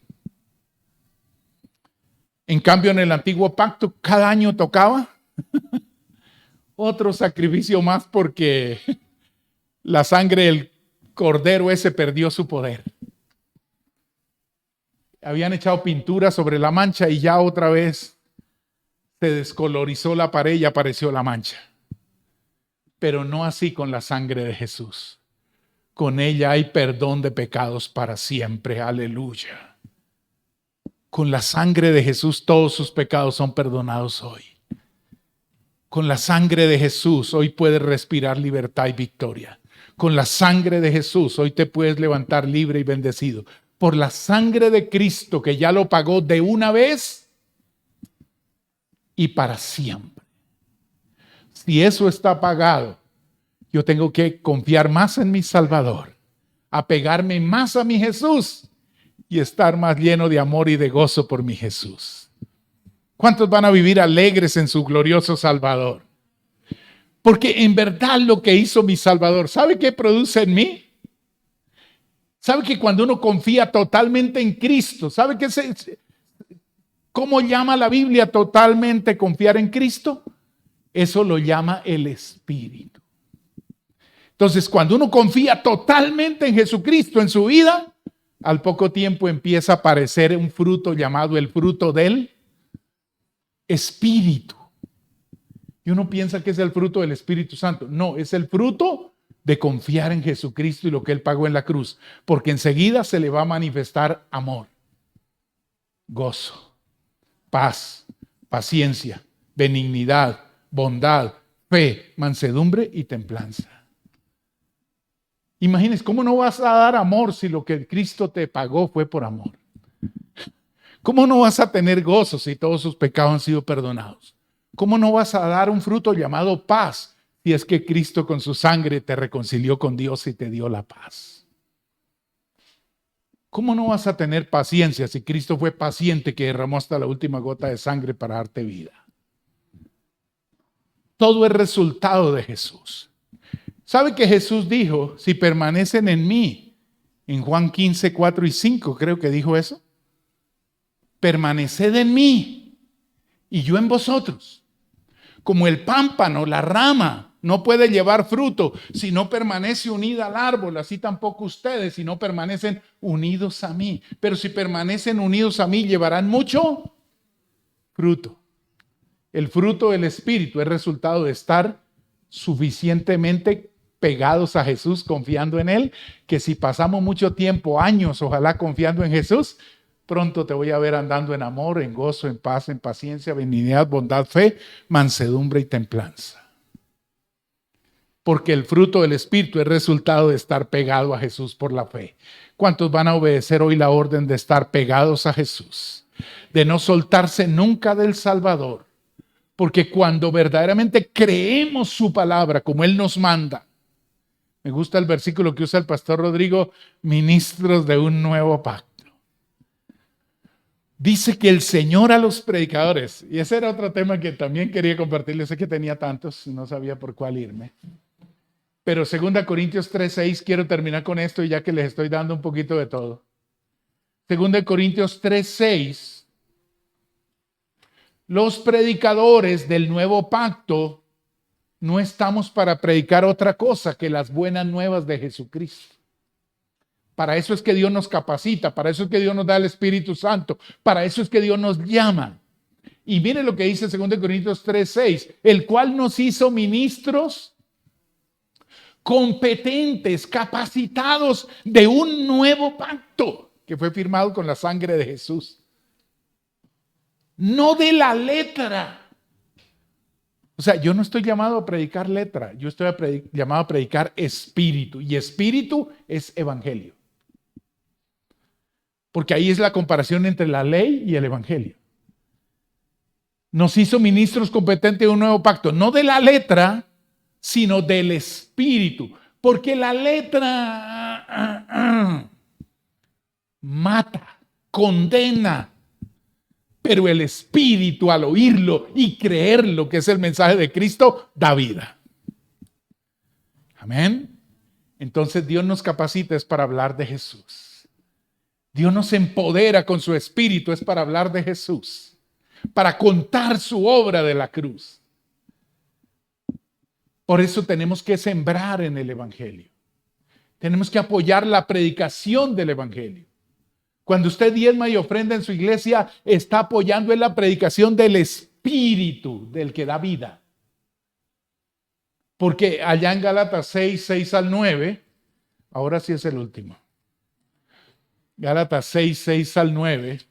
En cambio, en el antiguo pacto, cada año tocaba otro sacrificio más porque la sangre del cordero ese perdió su poder. Habían echado pintura sobre la mancha y ya otra vez se descolorizó la pared y apareció la mancha. Pero no así con la sangre de Jesús. Con ella hay perdón de pecados para siempre. Aleluya. Con la sangre de Jesús todos sus pecados son perdonados hoy. Con la sangre de Jesús hoy puedes respirar libertad y victoria. Con la sangre de Jesús hoy te puedes levantar libre y bendecido. Por la sangre de Cristo que ya lo pagó de una vez y para siempre. Si eso está pagado, yo tengo que confiar más en mi Salvador, apegarme más a mi Jesús y estar más lleno de amor y de gozo por mi Jesús. ¿Cuántos van a vivir alegres en su glorioso Salvador? Porque en verdad lo que hizo mi Salvador, ¿sabe qué produce en mí? ¿Sabe que cuando uno confía totalmente en Cristo, sabe cómo llama la Biblia totalmente confiar en Cristo? Eso lo llama el Espíritu. Entonces, cuando uno confía totalmente en Jesucristo en su vida, al poco tiempo empieza a aparecer un fruto llamado el fruto del Espíritu. Y uno piensa que es el fruto del Espíritu Santo. No, es el fruto de confiar en Jesucristo y lo que Él pagó en la cruz. Porque enseguida se le va a manifestar amor, gozo, paz, paciencia, benignidad, bondad, fe, mansedumbre y templanza. Imagínense, ¿cómo no vas a dar amor si lo que Cristo te pagó fue por amor? ¿Cómo no vas a tener gozo si todos sus pecados han sido perdonados? ¿Cómo no vas a dar un fruto llamado paz si es que Cristo con su sangre te reconcilió con Dios y te dio la paz? ¿Cómo no vas a tener paciencia si Cristo fue paciente que derramó hasta la última gota de sangre para darte vida? Todo es resultado de Jesús. ¿Sabe que Jesús dijo, si permanecen en mí? En Juan 15, 4 y 5 creo que dijo eso. Permaneced en mí y yo en vosotros. Como el pámpano, la rama, no puede llevar fruto si no permanece unida al árbol, así tampoco ustedes si no permanecen unidos a mí. Pero si permanecen unidos a mí, llevarán mucho fruto. El fruto del Espíritu es resultado de estar suficientemente pegados a Jesús, confiando en Él, que si pasamos mucho tiempo, años, ojalá confiando en Jesús, pronto te voy a ver andando en amor, en gozo, en paz, en paciencia, benignidad, bondad, fe, mansedumbre y templanza. Porque el fruto del Espíritu es resultado de estar pegado a Jesús por la fe. ¿Cuántos van a obedecer hoy la orden de estar pegados a Jesús? De no soltarse nunca del Salvador. Porque cuando verdaderamente creemos su palabra como Él nos manda, me gusta el versículo que usa el pastor Rodrigo, ministros de un nuevo pacto. Dice que el Señor a los predicadores, y ese era otro tema que también quería compartirles, sé que tenía tantos, no sabía por cuál irme. Pero 2 Corintios 3:6, quiero terminar con esto y ya que les estoy dando un poquito de todo. 2 Corintios 3:6, los predicadores del nuevo pacto no estamos para predicar otra cosa que las buenas nuevas de Jesucristo. Para eso es que Dios nos capacita, para eso es que Dios nos da el Espíritu Santo, para eso es que Dios nos llama. Y mire lo que dice 2 Corintios 3:6, el cual nos hizo ministros competentes, capacitados de un nuevo pacto que fue firmado con la sangre de Jesús. No de la letra. O sea, yo no estoy llamado a predicar letra, yo estoy llamado a predicar espíritu. Y espíritu es evangelio. Porque ahí es la comparación entre la ley y el evangelio. Nos hizo ministros competentes de un nuevo pacto, no de la letra, sino del espíritu. Porque la letra mata. condena. Pero el Espíritu, al oírlo y creerlo, que es el mensaje de Cristo, da vida. Amén. Entonces Dios nos capacita es para hablar de Jesús. Dios nos empodera con su Espíritu es para hablar de Jesús, para contar su obra de la cruz. Por eso tenemos que sembrar en el Evangelio. Tenemos que apoyar la predicación del Evangelio. Cuando usted diezma y ofrenda en su iglesia, está apoyando en la predicación del Espíritu, del que da vida. Porque allá en Gálatas 6 al 9, ahora sí es el último. Gálatas 6 al 9.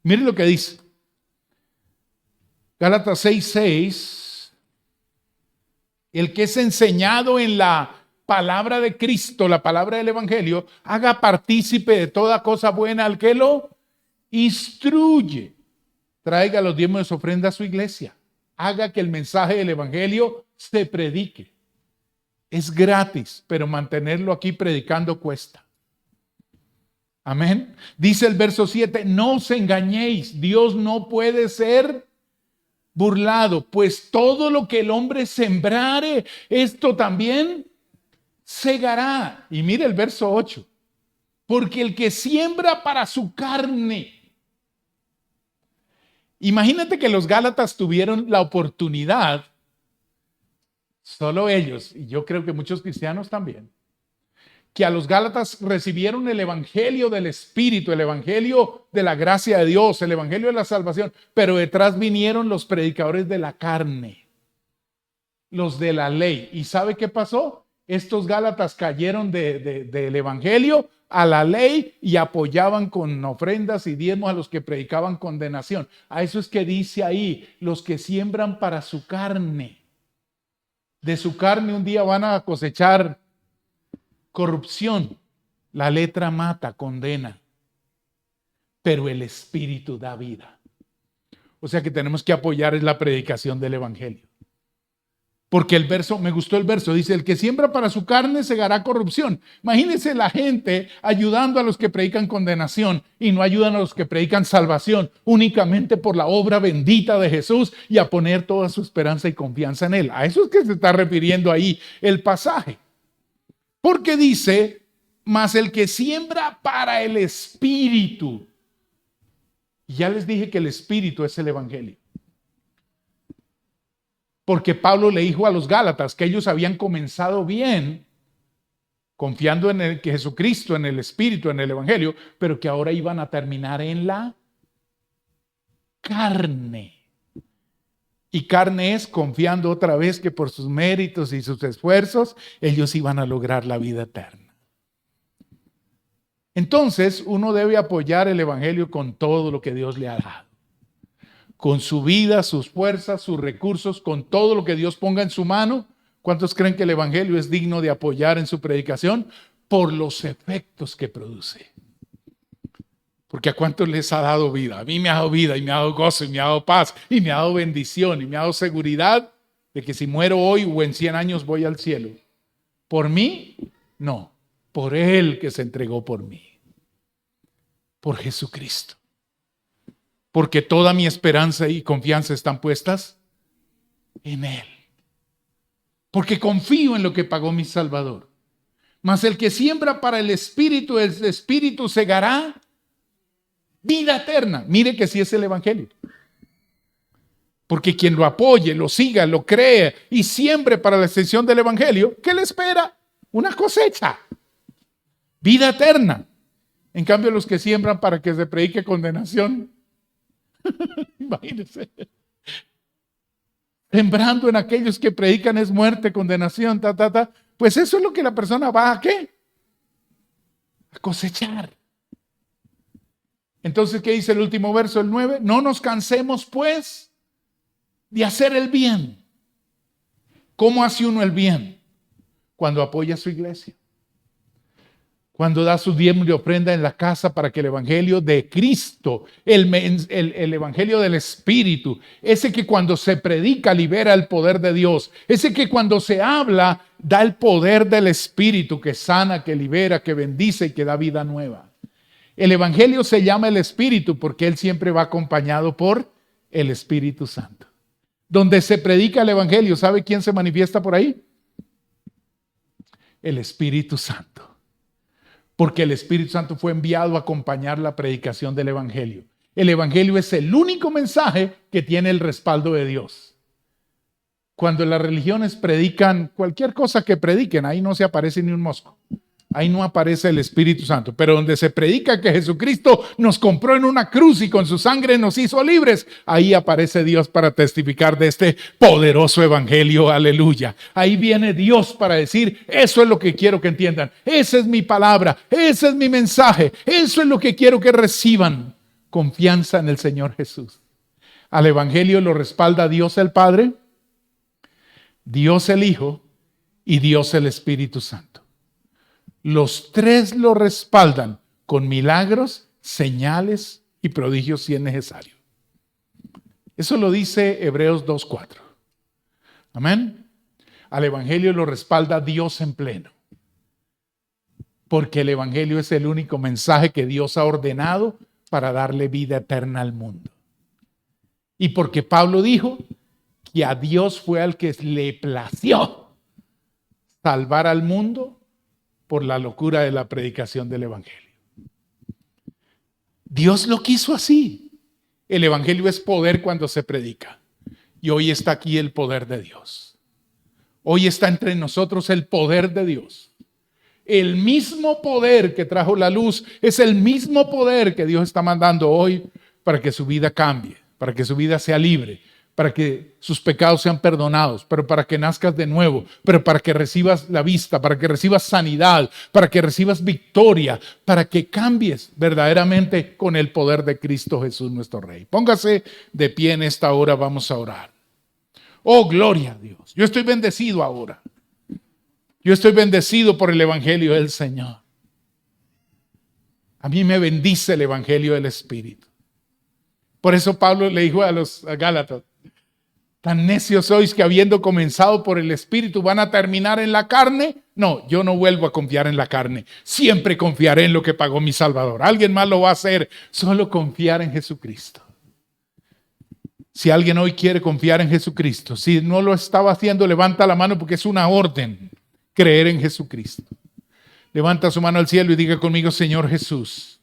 Miren lo que dice. Gálatas 6. El que es enseñado en la palabra de Cristo, la palabra del Evangelio, haga partícipe de toda cosa buena al que lo instruye. Traiga los diezmos de su ofrenda a su iglesia. Haga que el mensaje del Evangelio se predique. Es gratis, pero mantenerlo aquí predicando cuesta. Amén. Dice el verso 7, no os engañéis, Dios no puede ser burlado, pues todo lo que el hombre sembrare, esto también segará. Y mire el verso 8, porque el que siembra para su carne. Imagínate que los Gálatas tuvieron la oportunidad, solo ellos, y yo creo que muchos cristianos también, que a los Gálatas recibieron el Evangelio del Espíritu, el Evangelio de la gracia de Dios, el Evangelio de la salvación, pero detrás vinieron los predicadores de la carne, los de la ley. ¿Y sabe qué pasó? Estos Gálatas cayeron del Evangelio a la ley y apoyaban con ofrendas y diezmos a los que predicaban condenación. A eso es que dice ahí, los que siembran para su carne. De su carne un día van a cosechar corrupción. La letra mata, condena, pero el Espíritu da vida. O sea que tenemos que apoyar en la predicación del Evangelio. Porque el verso, me gustó el verso, dice, el que siembra para su carne segará corrupción. Imagínense la gente ayudando a los que predican condenación y no ayudan a los que predican salvación, únicamente por la obra bendita de Jesús y a poner toda su esperanza y confianza en Él. A eso es que se está refiriendo ahí el pasaje. Porque dice, mas el que siembra para el Espíritu. Y ya les dije que el Espíritu es el Evangelio. Porque Pablo le dijo a los Gálatas que ellos habían comenzado bien, confiando en que Jesucristo, en el Espíritu, en el Evangelio, pero que ahora iban a terminar en la carne. Y carne es confiando otra vez que por sus méritos y sus esfuerzos, ellos iban a lograr la vida eterna. Entonces, uno debe apoyar el Evangelio con todo lo que Dios le ha dado. Con su vida, sus fuerzas, sus recursos, con todo lo que Dios ponga en su mano. ¿Cuántos creen que el Evangelio es digno de apoyar en su predicación? Por los efectos que produce. Porque ¿a cuántos les ha dado vida? A mí me ha dado vida y me ha dado gozo y me ha dado paz y me ha dado bendición y me ha dado seguridad de que si muero hoy o en 100 años voy al cielo. ¿Por mí? No. Por Él que se entregó por mí. Por Jesucristo. Porque toda mi esperanza y confianza están puestas en Él. Porque confío en lo que pagó mi Salvador. Mas el que siembra para el Espíritu segará vida eterna. Mire que sí es el Evangelio. Porque quien lo apoye, lo siga, lo cree y siembre para la extensión del Evangelio, ¿qué le espera? Una cosecha. Vida eterna. En cambio, los que siembran para que se predique condenación, imagínense. Sembrando en aquellos que predican es muerte, condenación, Pues eso es lo que la persona va a ¿qué? A cosechar. Entonces, ¿qué dice el último verso, el 9? No nos cansemos, pues, de hacer el bien. ¿Cómo hace uno el bien? Cuando apoya a su iglesia. Cuando da su diezmo y ofrenda en la casa para que el Evangelio de Cristo, el Evangelio del Espíritu, ese que cuando se predica libera el poder de Dios, ese que cuando se habla da el poder del Espíritu que sana, que libera, que bendice y que da vida nueva. El Evangelio se llama el Espíritu porque Él siempre va acompañado por el Espíritu Santo. Donde se predica el Evangelio, ¿sabe quién se manifiesta por ahí? El Espíritu Santo. Porque el Espíritu Santo fue enviado a acompañar la predicación del Evangelio. El Evangelio es el único mensaje que tiene el respaldo de Dios. Cuando las religiones predican cualquier cosa que prediquen, ahí no se aparece ni un mosco. Ahí no aparece el Espíritu Santo. Pero donde se predica que Jesucristo nos compró en una cruz y con su sangre nos hizo libres, ahí aparece Dios para testificar de este poderoso evangelio. Aleluya. Ahí viene Dios para decir, eso es lo que quiero que entiendan. Esa es mi palabra. Ese es mi mensaje. Eso es lo que quiero que reciban. Confianza en el Señor Jesús. Al evangelio lo respalda Dios el Padre, Dios el Hijo y Dios el Espíritu Santo. Los tres lo respaldan con milagros, señales y prodigios si es necesario. Eso lo dice Hebreos 2:4. Amén. Al evangelio lo respalda Dios en pleno. Porque el evangelio es el único mensaje que Dios ha ordenado para darle vida eterna al mundo. Y porque Pablo dijo que a Dios fue al que le plació salvar al mundo por la locura de la predicación del evangelio. Dios lo quiso así. El evangelio es poder cuando se predica. Y hoy está aquí el poder de Dios. Hoy está entre nosotros el poder de Dios. El mismo poder que trajo la luz es el mismo poder que Dios está mandando hoy para que su vida cambie, para que su vida sea libre, para que sus pecados sean perdonados, pero para que nazcas de nuevo, pero para que recibas la vista, para que recibas sanidad, para que recibas victoria, para que cambies verdaderamente con el poder de Cristo Jesús nuestro Rey. Póngase de pie en esta hora, vamos a orar. Oh, gloria a Dios. Yo estoy bendecido ahora. Yo estoy bendecido por el Evangelio del Señor. A mí me bendice el Evangelio del Espíritu. Por eso Pablo le dijo a los Gálatas, tan necios sois que habiendo comenzado por el Espíritu van a terminar en la carne. No, yo no vuelvo a confiar en la carne. Siempre confiaré en lo que pagó mi Salvador. Alguien más lo va a hacer. Solo confiar en Jesucristo. Si alguien hoy quiere confiar en Jesucristo, si no lo estaba haciendo, levanta la mano porque es una orden creer en Jesucristo. Levanta su mano al cielo y diga conmigo, Señor Jesús,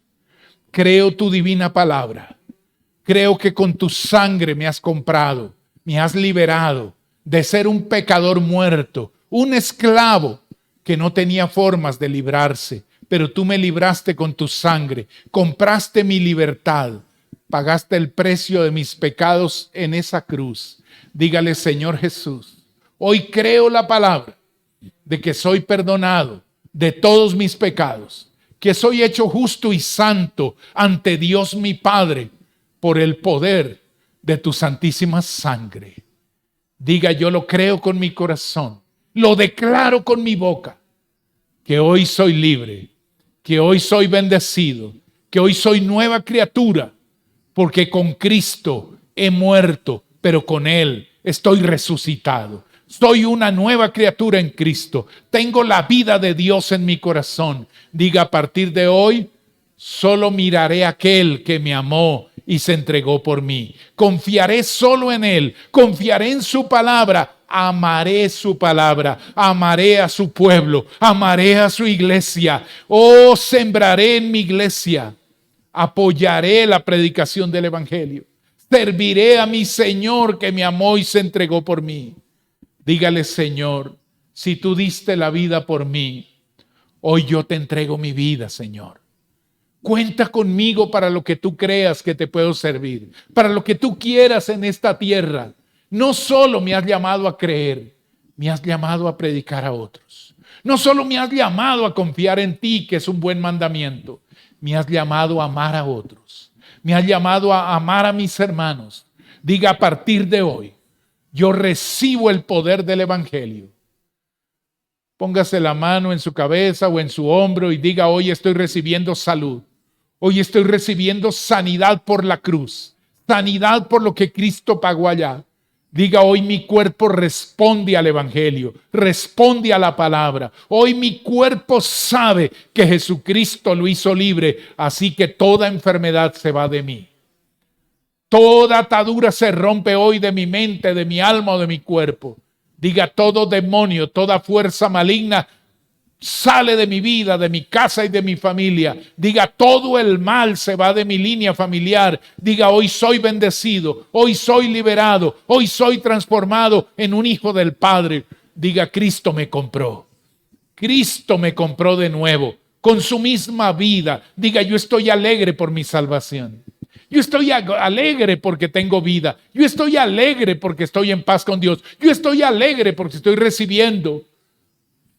creo tu divina palabra. Creo que con tu sangre me has comprado. Me has liberado de ser un pecador muerto, un esclavo que no tenía formas de librarse, pero tú me libraste con tu sangre, compraste mi libertad, pagaste el precio de mis pecados en esa cruz. Dígale, Señor Jesús, hoy creo la palabra de que soy perdonado de todos mis pecados, que soy hecho justo y santo ante Dios mi Padre por el poder de tu santísima sangre. Diga, yo lo creo con mi corazón, lo declaro con mi boca, que hoy soy libre, que hoy soy bendecido, que hoy soy nueva criatura, porque con Cristo he muerto, pero con Él estoy resucitado. Soy una nueva criatura en Cristo. Tengo la vida de Dios en mi corazón. Diga, a partir de hoy, solo miraré a aquel que me amó y se entregó por mí. Confiaré solo en Él, confiaré en su palabra, amaré su palabra, amaré a su pueblo, amaré a su iglesia. Oh, sembraré en mi iglesia, apoyaré la predicación del Evangelio, serviré a mi Señor que me amó y se entregó por mí. Dígale, Señor, si tú diste la vida por mí, hoy yo te entrego mi vida, Señor. Cuenta conmigo para lo que tú creas que te puedo servir, para lo que tú quieras en esta tierra. No solo me has llamado a creer, me has llamado a predicar a otros. No solo me has llamado a confiar en ti, que es un buen mandamiento, me has llamado a amar a otros. Me has llamado a amar a mis hermanos. Diga, a partir de hoy, yo recibo el poder del Evangelio. Póngase la mano en su cabeza o en su hombro y diga, hoy estoy recibiendo salud. Hoy estoy recibiendo sanidad por la cruz. Sanidad por lo que Cristo pagó allá. Diga, hoy mi cuerpo responde al Evangelio, responde a la palabra. Hoy mi cuerpo sabe que Jesucristo lo hizo libre, así que toda enfermedad se va de mí. Toda atadura se rompe hoy de mi mente, de mi alma o de mi cuerpo. Diga, todo demonio, toda fuerza maligna sale de mi vida, de mi casa y de mi familia. Diga, todo el mal se va de mi línea familiar. Diga, hoy soy bendecido, hoy soy liberado, hoy soy transformado en un hijo del Padre. Diga, Cristo me compró. Cristo me compró de nuevo, con su misma vida. Diga, yo estoy alegre por mi salvación. Yo estoy alegre porque tengo vida. Yo estoy alegre porque estoy en paz con Dios. Yo estoy alegre porque estoy recibiendo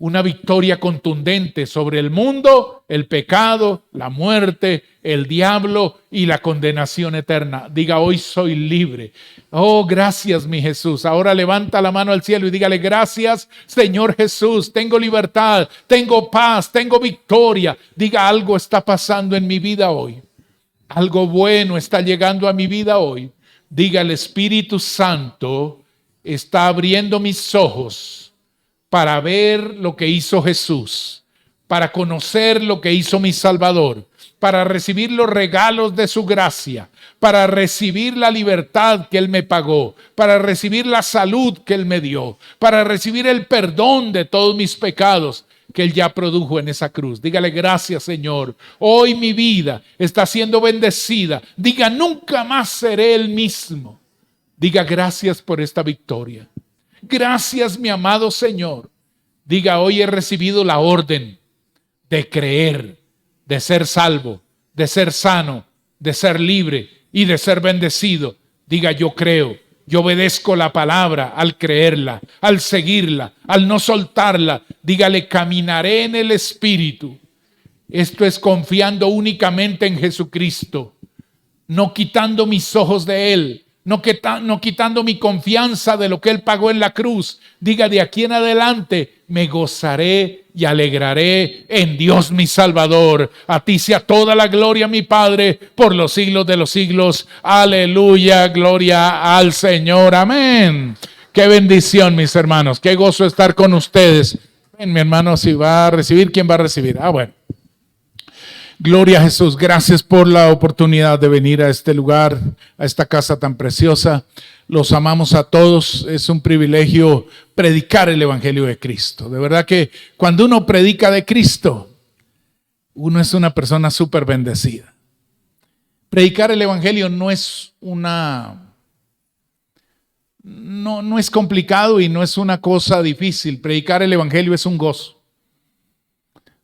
una victoria contundente sobre el mundo, el pecado, la muerte, el diablo y la condenación eterna. Diga, hoy soy libre. Oh, gracias, mi Jesús. Ahora levanta la mano al cielo y dígale, gracias, Señor Jesús. Tengo libertad, tengo paz, tengo victoria. Diga, algo está pasando en mi vida hoy. Algo bueno está llegando a mi vida hoy. Diga, el Espíritu Santo está abriendo mis ojos para ver lo que hizo Jesús, para conocer lo que hizo mi Salvador, para recibir los regalos de su gracia, para recibir la libertad que Él me pagó, para recibir la salud que Él me dio, para recibir el perdón de todos mis pecados que Él ya produjo en esa cruz. Dígale, gracias, Señor. Hoy mi vida está siendo bendecida. Diga, nunca más seré el mismo. Diga, gracias por esta victoria. Gracias, mi amado Señor. Diga, hoy he recibido la orden de creer, de ser salvo, de ser sano, de ser libre y de ser bendecido. Diga, yo creo, yo obedezco la palabra al creerla, al seguirla, al no soltarla. Dígale, caminaré en el Espíritu. Esto es confiando únicamente en Jesucristo, no quitando mis ojos de Él, no quitando mi confianza de lo que Él pagó en la cruz. Diga, de aquí en adelante me gozaré y alegraré en Dios mi Salvador. A ti sea toda la gloria, mi Padre, por los siglos de los siglos. Aleluya, gloria al Señor. Amén. Qué bendición, mis hermanos. Qué gozo estar con ustedes. Ven, mi hermano, si va a recibir, ¿quién va a recibir? Bueno. Gloria a Jesús, gracias por la oportunidad de venir a este lugar, a esta casa tan preciosa. Los amamos a todos, es un privilegio predicar el Evangelio de Cristo. De verdad que cuando uno predica de Cristo, uno es una persona súper bendecida. Predicar el Evangelio no es no es complicado y no es una cosa difícil. Predicar el Evangelio es un gozo,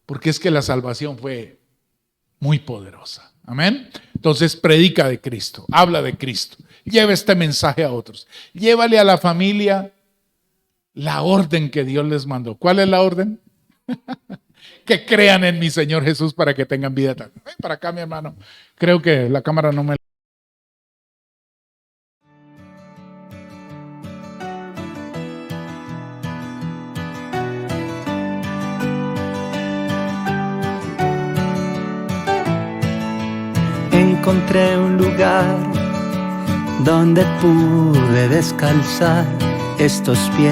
porque es que la salvación fue muy poderosa. Amén. Entonces predica de Cristo, habla de Cristo, lleva este mensaje a otros. Llévale a la familia la orden que Dios les mandó. ¿Cuál es la orden? Que crean en mi Señor Jesús para que tengan vida eterna. Ven para acá, mi hermano. Creo que la cámara no me... Encontré un lugar donde pude descansar estos pies.